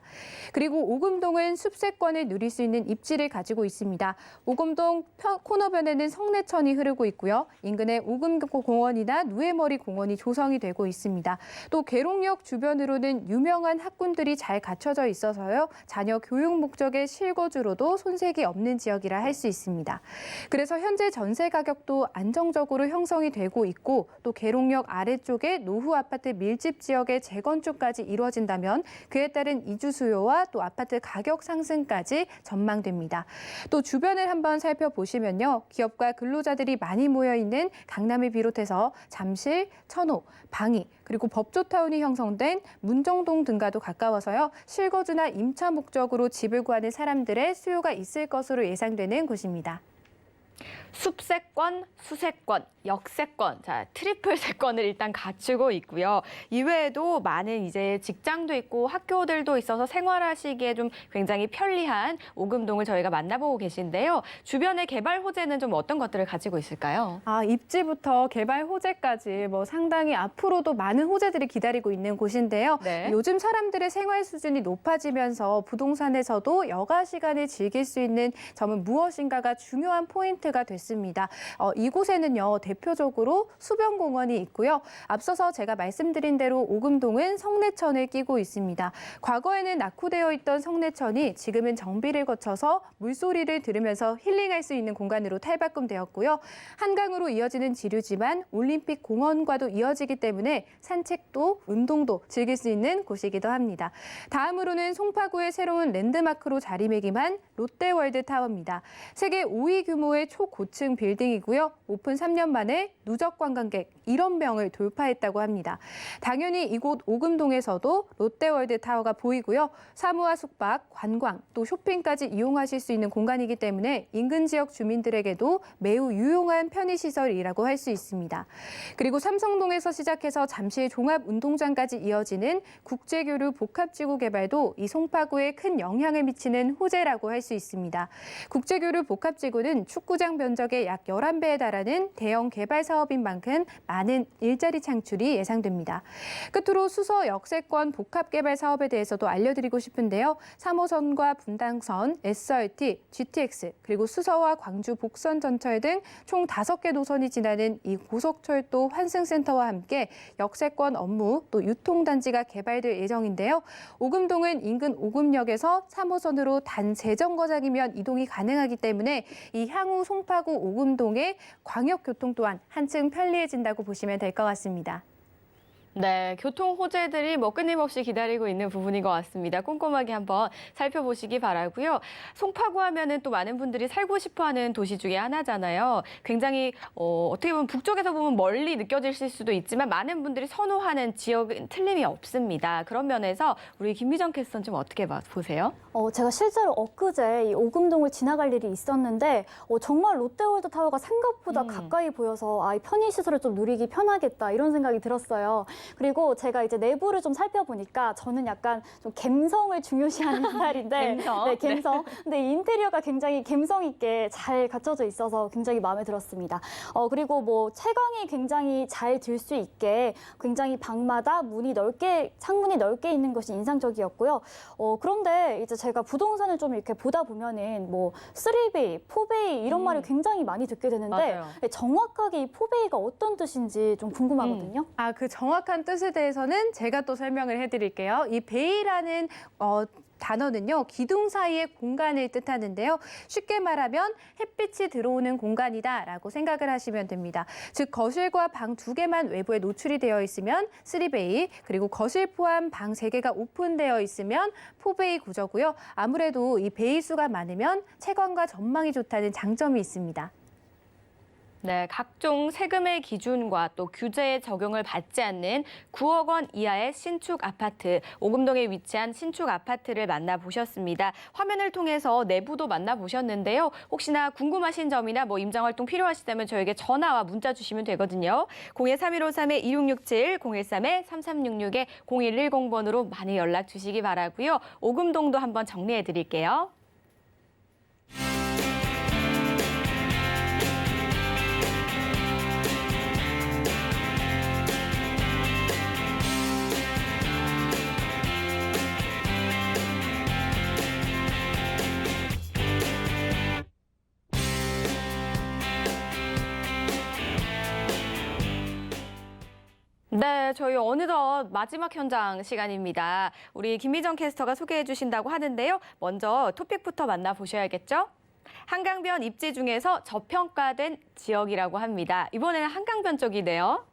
그리고 오금동은 숲세권을 누릴 수 있는 입지를 가지고 있습니다. 오금동 코너변에는 성내천이 흐르고 있고요. 인근에 오금공원이나 누에머리 공원이 조성이 되고 있습니다. 또 계룡역 주변으로는 유명한 학군들이 잘 갖춰져 있어서요. 자녀 교육 목적의 실거주로도 손색이 없는 지역이라 할 수 있습니다. 그래서 현재 전세 가격도 안정적으로 형성이 되고 있고 또 계룡역 아래쪽에 노후 아파트 밀집 지역의 재건축까지 이루어진다면 그에 따른 이주 수요와 또 아파트 가격 상승까지 전망됩니다. 또 주변을 한번 살펴보시면요. 기업과 근로자들이 많이 모여 있는 강남을 비롯해서 잠실, 천호, 방이 그리고 법조타운이 형성된 문정동 등과도 가까워서요. 실거주나 임차 목적으로 집을 구하는 사람들의 수요가 있을 것으로 예상되는 곳입니다.
숲세권, 수세권, 역세권, 자 트리플 세권을 일단 갖추고 있고요. 이외에도 많은 이제 직장도 있고 학교들도 있어서 생활하시기에 좀 굉장히 편리한 오금동을 저희가 만나보고 계신데요. 주변의 개발 호재는 좀 어떤 것들을 가지고 있을까요?
입지부터 개발 호재까지 상당히 앞으로도 많은 호재들이 기다리고 있는 곳인데요.
네.
요즘 사람들의 생활 수준이 높아지면서 부동산에서도 여가 시간을 즐길 수 있는 점은 무엇인가가 중요한 포인트가 포인트가 됐습니다. 이곳에는요, 대표적으로 수변공원이 있고요. 앞서서 제가 말씀드린 대로 오금동은 성내천을 끼고 있습니다. 과거에는 낙후되어 있던 성내천이 지금은 정비를 거쳐서 물소리를 들으면서 힐링할 수 있는 공간으로 탈바꿈되었고요. 한강으로 이어지는 지류지만 올림픽 공원과도 이어지기 때문에 산책도 운동도 즐길 수 있는 곳이기도 합니다. 다음으로는 송파구의 새로운 랜드마크로 자리매김한 롯데월드타워입니다. 세계 5위 규모의 초고층 빌딩이고요. 오픈 3년 만에 누적 관광객 1억 명을 돌파했다고 합니다. 당연히 이곳 오금동에서도 롯데월드타워가 보이고요. 사무와 숙박, 관광, 또 쇼핑까지 이용하실 수 있는 공간이기 때문에 인근 지역 주민들에게도 매우 유용한 편의시설이라고 할 수 있습니다. 그리고 삼성동에서 시작해서 잠실 종합운동장까지 이어지는 국제교류 복합지구 개발도 이 송파구에 큰 영향을 미치는 호재라고 할 수 있습니다. 국제교류 복합지구는 축구장 면적의 약 11배에 달하는 대형 개발 사업인 만큼 많은 일자리 창출이 예상됩니다. 끝으로 수서 역세권 복합개발 사업에 대해서도 알려드리고 싶은데요. 3호선과 분당선, SRT, GTX, 그리고 수서와 광주 복선 전철 등 총 5개 노선이 지나는 이 고속철도 환승센터와 함께 역세권 업무 또 유통단지가 개발될 예정인데요. 오금동은 인근 오금역에서 3호선으로 단 세정거장이면 이동이 가능하기 때문에 이 향후 송파구 오금동의 광역교통 또한 한층 편리해진다고 보시면 될 것 같습니다.
네, 교통 호재들이 끊임없이 기다리고 있는 부분인 것 같습니다. 꼼꼼하게 한번 살펴보시기 바라고요. 송파구 하면은 또 많은 분들이 살고 싶어하는 도시 중에 하나잖아요. 굉장히 어떻게 보면 북쪽에서 보면 멀리 느껴질 수도 있지만 많은 분들이 선호하는 지역은 틀림이 없습니다. 그런 면에서 우리 김미정 캐스터는 좀 어떻게 보세요?
제가 실제로 엊그제 이 오금동을 지나갈 일이 있었는데 정말 롯데월드타워가 생각보다 가까이 보여서 이 편의시설을 좀 누리기 편하겠다 이런 생각이 들었어요. 그리고 제가 이제 내부를 좀 살펴보니까 저는 약간 좀 감성을 중요시하는 스타일인데
감성?
네, 감성. 근데 이 인테리어가 굉장히 감성 있게 잘 갖춰져 있어서 굉장히 마음에 들었습니다. 그리고 뭐 채광이 굉장히 잘 들 수 있게 굉장히 방마다 창문이 넓게 있는 것이 인상적이었고요. 그런데 이제 제가 부동산을 좀 이렇게 보다 보면은 뭐 3베이, 4베이 이런 말을 굉장히 많이 듣게 되는데
맞아요.
정확하게 이 4베이가 어떤 뜻인지 좀 궁금하거든요.
그 정확한 뜻에 대해서는 제가 또 설명을 해드릴게요. 이 베이라는 단어는요, 기둥 사이의 공간을 뜻하는데요. 쉽게 말하면 햇빛이 들어오는 공간이다라고 생각을 하시면 됩니다. 즉 거실과 방 2개만 외부에 노출이 되어 있으면 3베이, 그리고 거실 포함 방 3개가 오픈되어 있으면 4베이 구조고요. 아무래도 이 베이 수가 많으면 채광과 전망이 좋다는 장점이 있습니다.
네, 각종 세금의 기준과 또 규제의 적용을 받지 않는 9억 원 이하의 신축 아파트, 오금동에 위치한 신축 아파트를 만나보셨습니다. 화면을 통해서 내부도 만나보셨는데요. 혹시나 궁금하신 점이나 임장활동 필요하시다면 저에게 전화와 문자 주시면 되거든요. 015-3153-2667, 013-3366-0110번으로 많이 연락 주시기 바라고요. 오금동도 한번 정리해 드릴게요. 네, 저희 어느덧 마지막 현장 시간입니다. 우리 김미정 캐스터가 소개해 주신다고 하는데요. 먼저 토픽부터 만나보셔야겠죠? 한강변 입지 중에서 저평가된 지역이라고 합니다. 이번에는 한강변 쪽이네요.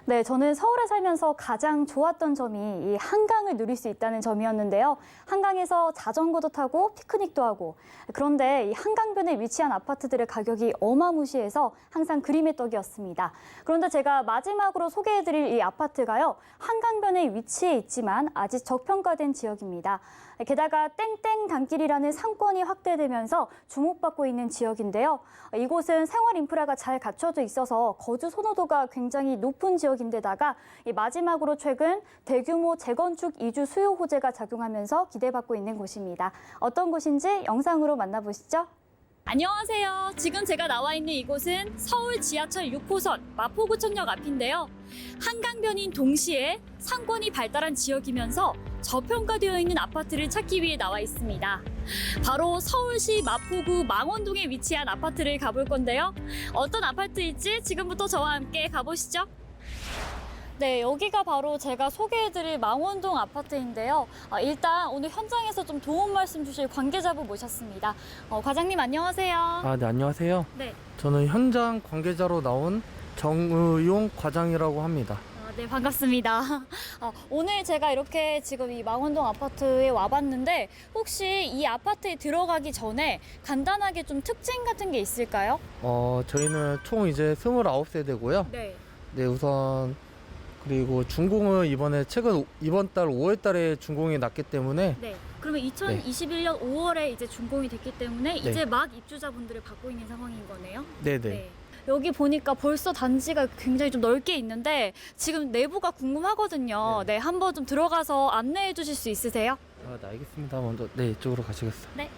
네, 저는 서울에 살면서 가장 좋았던 점이 이 한강을 누릴 수 있다는 점이었는데요. 한강에서 자전거도 타고 피크닉도 하고, 그런데 이 한강변에 위치한 아파트들의 가격이 어마무시해서 항상 그림의 떡이었습니다. 그런데 제가 마지막으로 소개해드릴 이 아파트가요, 한강변에 위치해 있지만 아직 저평가된 지역입니다. 게다가 땡땡 단길이라는 상권이 확대되면서 주목받고 있는 지역인데요. 이곳은 생활 인프라가 잘 갖춰져 있어서 거주 선호도가 굉장히 높은 지역인데다가 마지막으로 최근 대규모 재건축 이주 수요 호재가 작용하면서 기대받고 있는 곳입니다. 어떤 곳인지 영상으로 만나보시죠.
안녕하세요. 지금 제가 나와 있는 이곳은 서울 지하철 6호선 마포구청역 앞인데요. 한강변인 동시에 상권이 발달한 지역이면서 저평가되어 있는 아파트를 찾기 위해 나와 있습니다. 바로 서울시 마포구 망원동에 위치한 아파트를 가볼 건데요. 어떤 아파트일지 지금부터 저와 함께 가보시죠. 네, 여기가 바로 제가 소개해드릴 망원동 아파트인데요. 일단 오늘 현장에서 좀 도움 말씀 주실 관계자분 모셨습니다. 과장님 안녕하세요.
네, 안녕하세요.
네.
저는 현장 관계자로 나온 정의용 과장이라고 합니다.
네, 반갑습니다. 오늘 제가 이렇게 지금 이 망원동 아파트에 와봤는데 혹시 이 아파트에 들어가기 전에 간단하게 좀 특징 같은 게 있을까요?
저희는 총 이제 29세대고요.
네.
네, 우선 그리고 준공을 이번 달 5월 달에 준공이 났기 때문에
네. 그러면 2021년 5월에 이제 준공이 됐기 때문에
네.
이제 막 입주자분들을 받고 있는 상황인 거네요.
네네.
네. 여기 보니까 벌써 단지가 굉장히 좀 넓게 있는데 지금 내부가 궁금하거든요. 네, 한번 좀 들어가서 안내해 주실 수 있으세요?
네, 알겠습니다. 먼저 이쪽으로 가시겠어요?
네.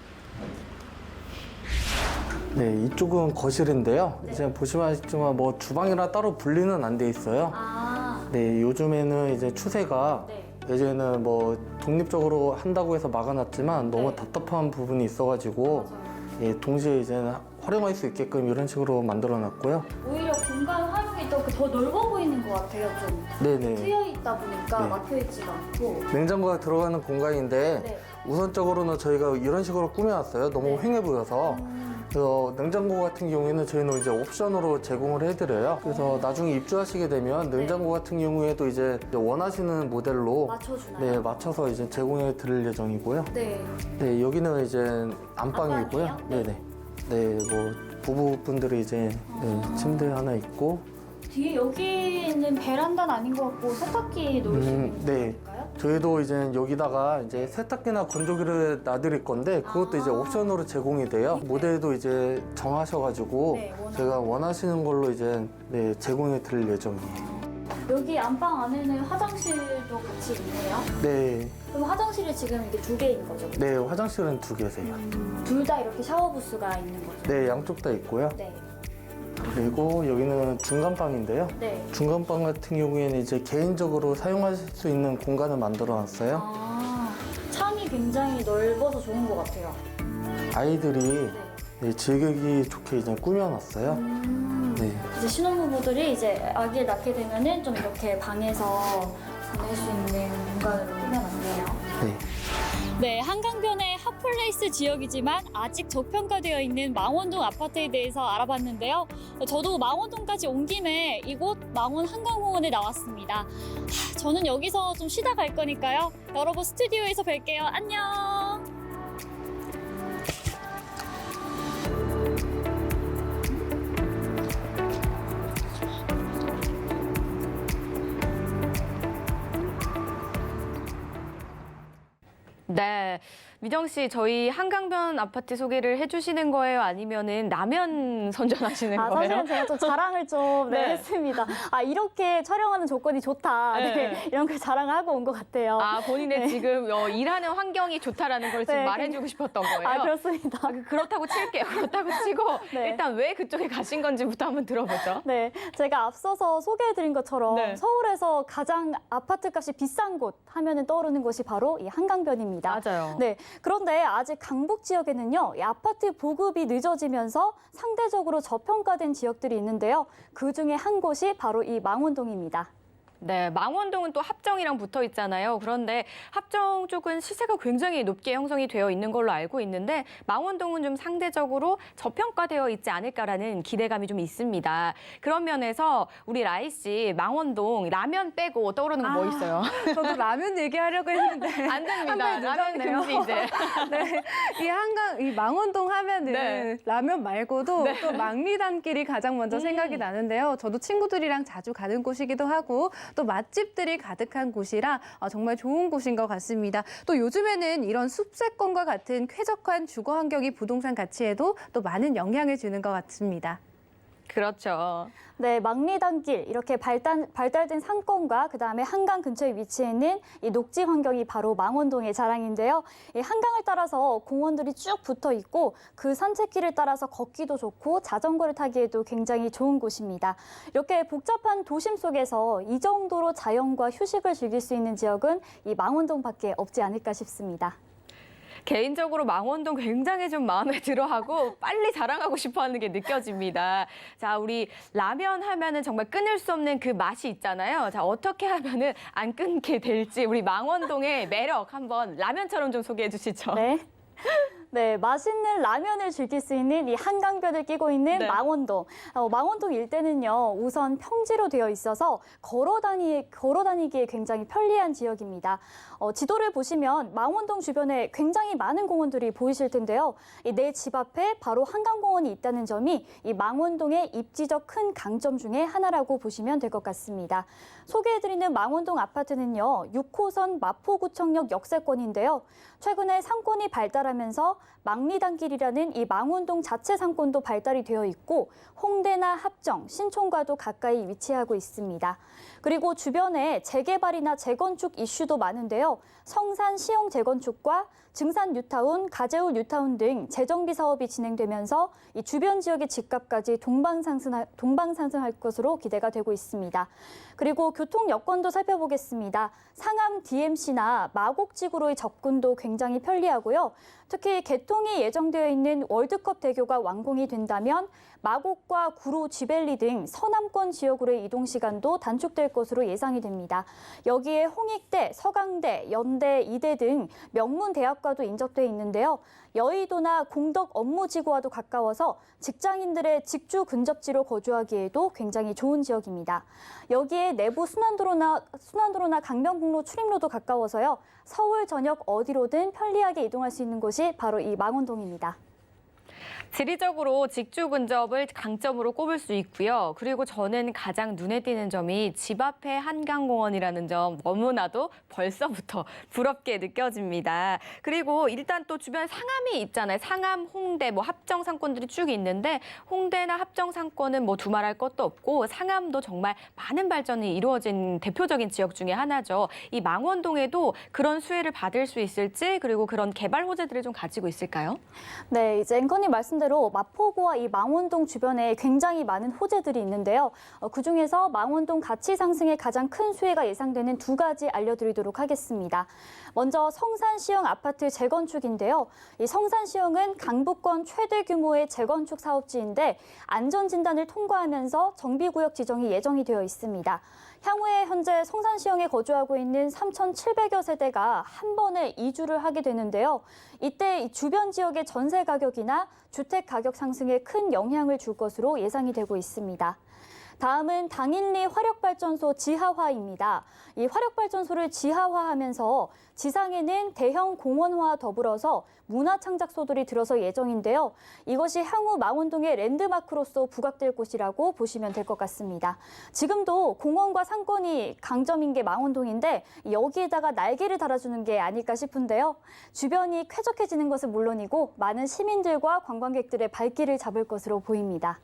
네, 이쪽은 거실인데요. 이제 보시면 아시지만 뭐 주방이랑 따로 분리는 안 돼 있어요. 네, 요즘에는 이제 추세가 예전에는 뭐 독립적으로 한다고 해서 막아놨지만 너무 답답한 부분이 있어가지고 예, 동시에 이제는 활용할 수 있게끔 이런 식으로 만들어놨고요.
오히려 공간 활용이 더 넓어 보이는 것 같아요. 좀
네네.
트여 있다 보니까
네.
막혀 있지가 않고.
냉장고가 들어가는 공간인데
네.
우선적으로는 저희가 이런 식으로 꾸며놨어요. 너무 휑해 보여서. 그래서 냉장고 같은 경우에는 저희는 이제 옵션으로 제공을 해드려요. 그래서 나중에 입주하시게 되면 냉장고 같은 경우에도 이제 원하시는 모델로
맞춰주나요?
네, 맞춰서 이제 제공해 드릴 예정이고요.
네.
네, 여기는 이제 안방이고요.
안방이에요?
네네. 네, 뭐 부부분들이 이제 네, 침대 하나 있고.
뒤에 여기는 베란다는 아닌 것 같고 세탁기 놓을 수 있는
네.
건가요?
저희도 이제 여기다가 이제 세탁기나 건조기를 놔드릴 건데 그것도 이제 옵션으로 제공이 돼요. 모델도 이제 정하셔가지고
네, 원하는
제가 원하시는 걸로 이제 네, 제공해 드릴 예정이에요.
여기 안방 안에는 화장실도 같이 있네요.
네,
그럼 화장실이 지금 이게 2개인 거죠?
네 화장실은 2개세요.
둘 다 이렇게 샤워 부스가 있는 거죠?
네, 양쪽 다 있고요.
네.
그리고 여기는 중간방인데요.
네.
중간방 같은 경우에는 이제 개인적으로 사용하실 수 있는 공간을 만들어 놨어요.
창이 굉장히 넓어서 좋은 것 같아요.
아이들이 네, 즐기기 좋게 이제 꾸며놨어요. 네.
이제 신혼부부들이 이제 아기를 낳게 되면은 좀 이렇게 방에서 보낼 수 있는 공간으로 꾸며놨네요.
네.
네, 한강변의 핫플레이스 지역이지만 아직 저평가되어 있는 망원동 아파트에 대해서 알아봤는데요. 저도 망원동까지 온 김에 이곳 망원 한강공원에 나왔습니다. 저는 여기서 좀 쉬다 갈 거니까요. 여러분 스튜디오에서 뵐게요. 안녕.
네, 미정 씨, 저희 한강변 아파트 소개를 해주시는 거예요? 아니면은 라면 선전하시는 거예요?
사실은 제가 좀 자랑을 좀
네.
했습니다. 이렇게 촬영하는 조건이 좋다.
네.
네, 이런 걸 자랑하고 온 것 같아요.
본인의
네.
지금 일하는 환경이 좋다라는 걸 지금
네.
말해주고 싶었던 거예요?
그렇습니다.
그렇다고 칠게요. 그렇다고 치고
네.
일단 왜 그쪽에 가신 건지부터 한번 들어보죠.
네, 제가 앞서서 소개해드린 것처럼
네.
서울에서 가장 아파트 값이 비싼 곳 하면은 떠오르는 곳이 바로 이 한강변입니다.
맞아요.
네, 그런데 아직 강북 지역에는요, 이 아파트 보급이 늦어지면서 상대적으로 저평가된 지역들이 있는데요. 그 중에 한 곳이 바로 이 망원동입니다.
네, 망원동은 또 합정이랑 붙어 있잖아요. 그런데 합정 쪽은 시세가 굉장히 높게 형성이 되어 있는 걸로 알고 있는데 망원동은 좀 상대적으로 저평가되어 있지 않을까라는 기대감이 좀 있습니다. 그런 면에서 우리 라이 씨 망원동 라면 빼고 떠오르는 거 뭐 있어요?
저도 라면 얘기하려고 했는데
안 됩니다.
한 발
라면
늦었네요.
금지 이제.
네, 이 망원동 하면은
네.
라면 말고도
네.
또 망리단길이 가장 먼저 생각이 나는데요. 저도 친구들이랑 자주 가는 곳이기도 하고 또 맛집들이 가득한 곳이라 정말 좋은 곳인 것 같습니다. 또 요즘에는 이런 숲세권과 같은 쾌적한 주거 환경이 부동산 가치에도 또 많은 영향을 주는 것 같습니다.
그렇죠.
네, 망리단길 이렇게 발달된 상권과 그다음에 한강 근처에 위치해 있는 이 녹지 환경이 바로 망원동의 자랑인데요. 이 한강을 따라서 공원들이 쭉 붙어 있고 그 산책길을 따라서 걷기도 좋고 자전거를 타기에도 굉장히 좋은 곳입니다. 이렇게 복잡한 도심 속에서 이 정도로 자연과 휴식을 즐길 수 있는 지역은 이 망원동밖에 없지 않을까 싶습니다.
개인적으로 망원동 굉장히 좀 마음에 들어하고 빨리 자랑하고 싶어하는 게 느껴집니다. 자, 우리 라면 하면은 정말 끊을 수 없는 그 맛이 있잖아요. 자, 어떻게 하면은 안 끊게 될지 우리 망원동의 매력 한번 라면처럼 좀 소개해 주시죠.
네. 네, 맛있는 라면을 즐길 수 있는 이 한강변을 끼고 있는
네.
망원동. 망원동 일대는요, 우선 평지로 되어 있어서 걸어 다니기에 굉장히 편리한 지역입니다. 지도를 보시면 망원동 주변에 굉장히 많은 공원들이 보이실 텐데요. 내 집 앞에 바로 한강공원이 있다는 점이 이 망원동의 입지적 큰 강점 중에 하나라고 보시면 될 것 같습니다. 소개해드리는 망원동 아파트는요, 6호선 마포구청역 역세권인데요. 최근에 상권이 발달하면서 망리단길이라는 이 망원동 자체 상권도 발달이 되어 있고 홍대나 합정, 신촌과도 가까이 위치하고 있습니다. 그리고 주변에 재개발이나 재건축 이슈도 많은데요. 성산 시형 재건축과 증산 뉴타운, 가재울 뉴타운 등 재정비 사업이 진행되면서 이 주변 지역의 집값까지 동방상승할 것으로 기대가 되고 있습니다. 그리고 교통 여건도 살펴보겠습니다. 상암 DMC나 마곡지구로의 접근도 굉장히 편리하고요. 특히 개통이 예정되어 있는 월드컵 대교가 완공이 된다면 마곡과 구로, 쥐벨리 등 서남권 지역으로의 이동 시간도 단축될 것으로 예상이 됩니다. 여기에 홍익대, 서강대, 연대, 이대 등 명문 대학과도 인접돼 있는데요. 여의도나 공덕 업무지구와도 가까워서 직장인들의 직주 근접지로 거주하기에도 굉장히 좋은 지역입니다. 여기에 내부 순환도로나 강변북로 출입로도 가까워서요. 서울 전역 어디로든 편리하게 이동할 수 있는 곳이 바로 이 망원동입니다.
지리적으로 직주 근접을 강점으로 꼽을 수 있고요. 그리고 저는 가장 눈에 띄는 점이 집 앞에 한강공원이라는 점 너무나도 벌써부터 부럽게 느껴집니다. 그리고 일단 또 주변에 상암이 있잖아요. 상암, 홍대, 합정 상권들이 쭉 있는데 홍대나 합정 상권은 두말할 것도 없고 상암도 정말 많은 발전이 이루어진 대표적인 지역 중에 하나죠. 이 망원동에도 그런 수혜를 받을 수 있을지 그리고 그런 개발 호재들을 좀 가지고 있을까요?
네, 이제 앵커님 말씀대로 마포구와 이 망원동 주변에 굉장히 많은 호재들이 있는데요. 그중에서 망원동 가치 상승에 가장 큰 수혜가 예상되는 두 가지 알려드리도록 하겠습니다. 먼저 성산시형 아파트 재건축인데요. 이 성산시형은 강북권 최대 규모의 재건축 사업지인데 안전진단을 통과하면서 정비구역 지정이 예정이 되어 있습니다. 향후에 현재 성산시형에 거주하고 있는 3,700여 세대가 한 번에 이주를 하게 되는데요. 이때 이 주변 지역의 전세 가격이나 주택 가격 상승에 큰 영향을 줄 것으로 예상이 되고 있습니다. 다음은 당일리 화력발전소 지하화입니다. 이 화력발전소를 지하화하면서 지상에는 대형 공원화와 더불어서 문화창작소들이 들어설 예정인데요. 이것이 향후 망원동의 랜드마크로서 부각될 곳이라고 보시면 될 것 같습니다. 지금도 공원과 상권이 강점인 게 망원동인데 여기에다가 날개를 달아주는 게 아닐까 싶은데요. 주변이 쾌적해지는 것은 물론이고 많은 시민들과 관광객들의 발길을 잡을 것으로 보입니다.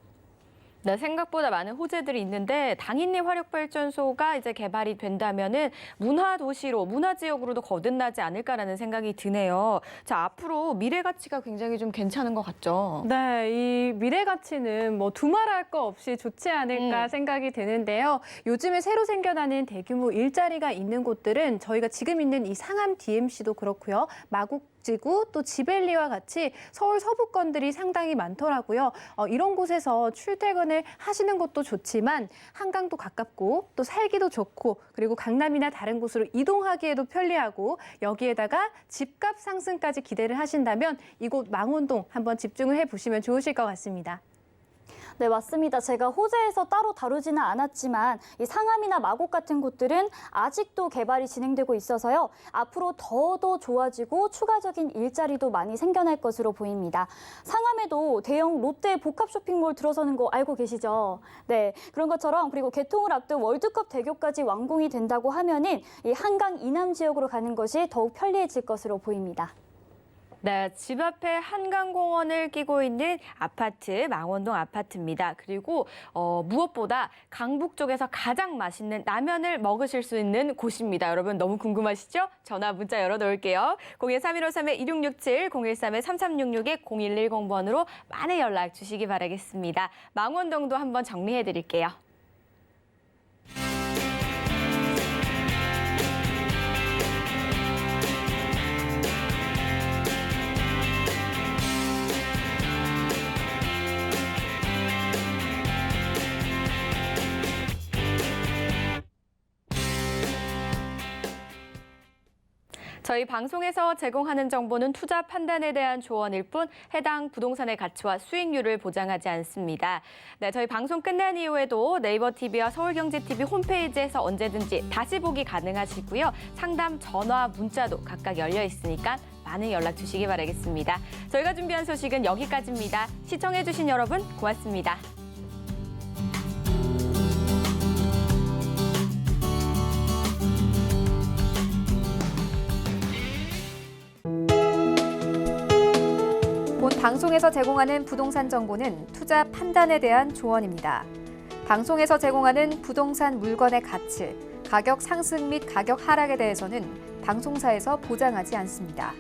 네, 생각보다 많은 호재들이 있는데 당인리 화력발전소가 이제 개발이 된다면은 문화도시로, 문화지역으로도 거듭나지 않을까라는 생각이 드네요. 자, 앞으로 미래 가치가 굉장히 좀 괜찮은 것 같죠?
네, 이 미래 가치는 두말할 거 없이 좋지 않을까 생각이 드는데요. 요즘에 새로 생겨나는 대규모 일자리가 있는 곳들은 저희가 지금 있는 이 상암 DMC도 그렇고요. 마곡지구 또 지벨리와 같이 서울 서부권들이 상당히 많더라고요. 이런 곳에서 출퇴근을 하시는 것도 좋지만 한강도 가깝고 또 살기도 좋고 그리고 강남이나 다른 곳으로 이동하기에도 편리하고 여기에다가 집값 상승까지 기대를 하신다면 이곳 망원동 한번 집중을 해보시면 좋으실 것 같습니다.
네, 맞습니다. 제가 호재에서 따로 다루지는 않았지만 이 상암이나 마곡 같은 곳들은 아직도 개발이 진행되고 있어서요. 앞으로 더 좋아지고 추가적인 일자리도 많이 생겨날 것으로 보입니다. 상암에도 대형 롯데 복합 쇼핑몰 들어서는 거 알고 계시죠? 네, 그런 것처럼 그리고 개통을 앞둔 월드컵 대교까지 완공이 된다고 하면은 이 한강 이남 지역으로 가는 것이 더욱 편리해질 것으로 보입니다.
네, 집 앞에 한강공원을 끼고 있는 아파트, 망원동 아파트입니다. 그리고 무엇보다 강북 쪽에서 가장 맛있는 라면을 먹으실 수 있는 곳입니다. 여러분 너무 궁금하시죠? 전화 문자 열어놓을게요. 013-1553-2667, 013-3366-0110번으로 많은 연락 주시기 바라겠습니다. 망원동도 한번 정리해드릴게요. 저희 방송에서 제공하는 정보는 투자 판단에 대한 조언일 뿐 해당 부동산의 가치와 수익률을 보장하지 않습니다. 네, 저희 방송 끝난 이후에도 네이버 TV와 서울경제TV 홈페이지에서 언제든지 다시 보기 가능하시고요. 상담 전화, 문자도 각각 열려 있으니까 많은 연락 주시기 바라겠습니다. 저희가 준비한 소식은 여기까지입니다. 시청해주신 여러분 고맙습니다.
본 방송에서 제공하는 부동산 정보는 투자 판단에 대한 조언입니다. 방송에서 제공하는 부동산 물건의 가치, 가격 상승 및 가격 하락에 대해서는 방송사에서 보장하지 않습니다.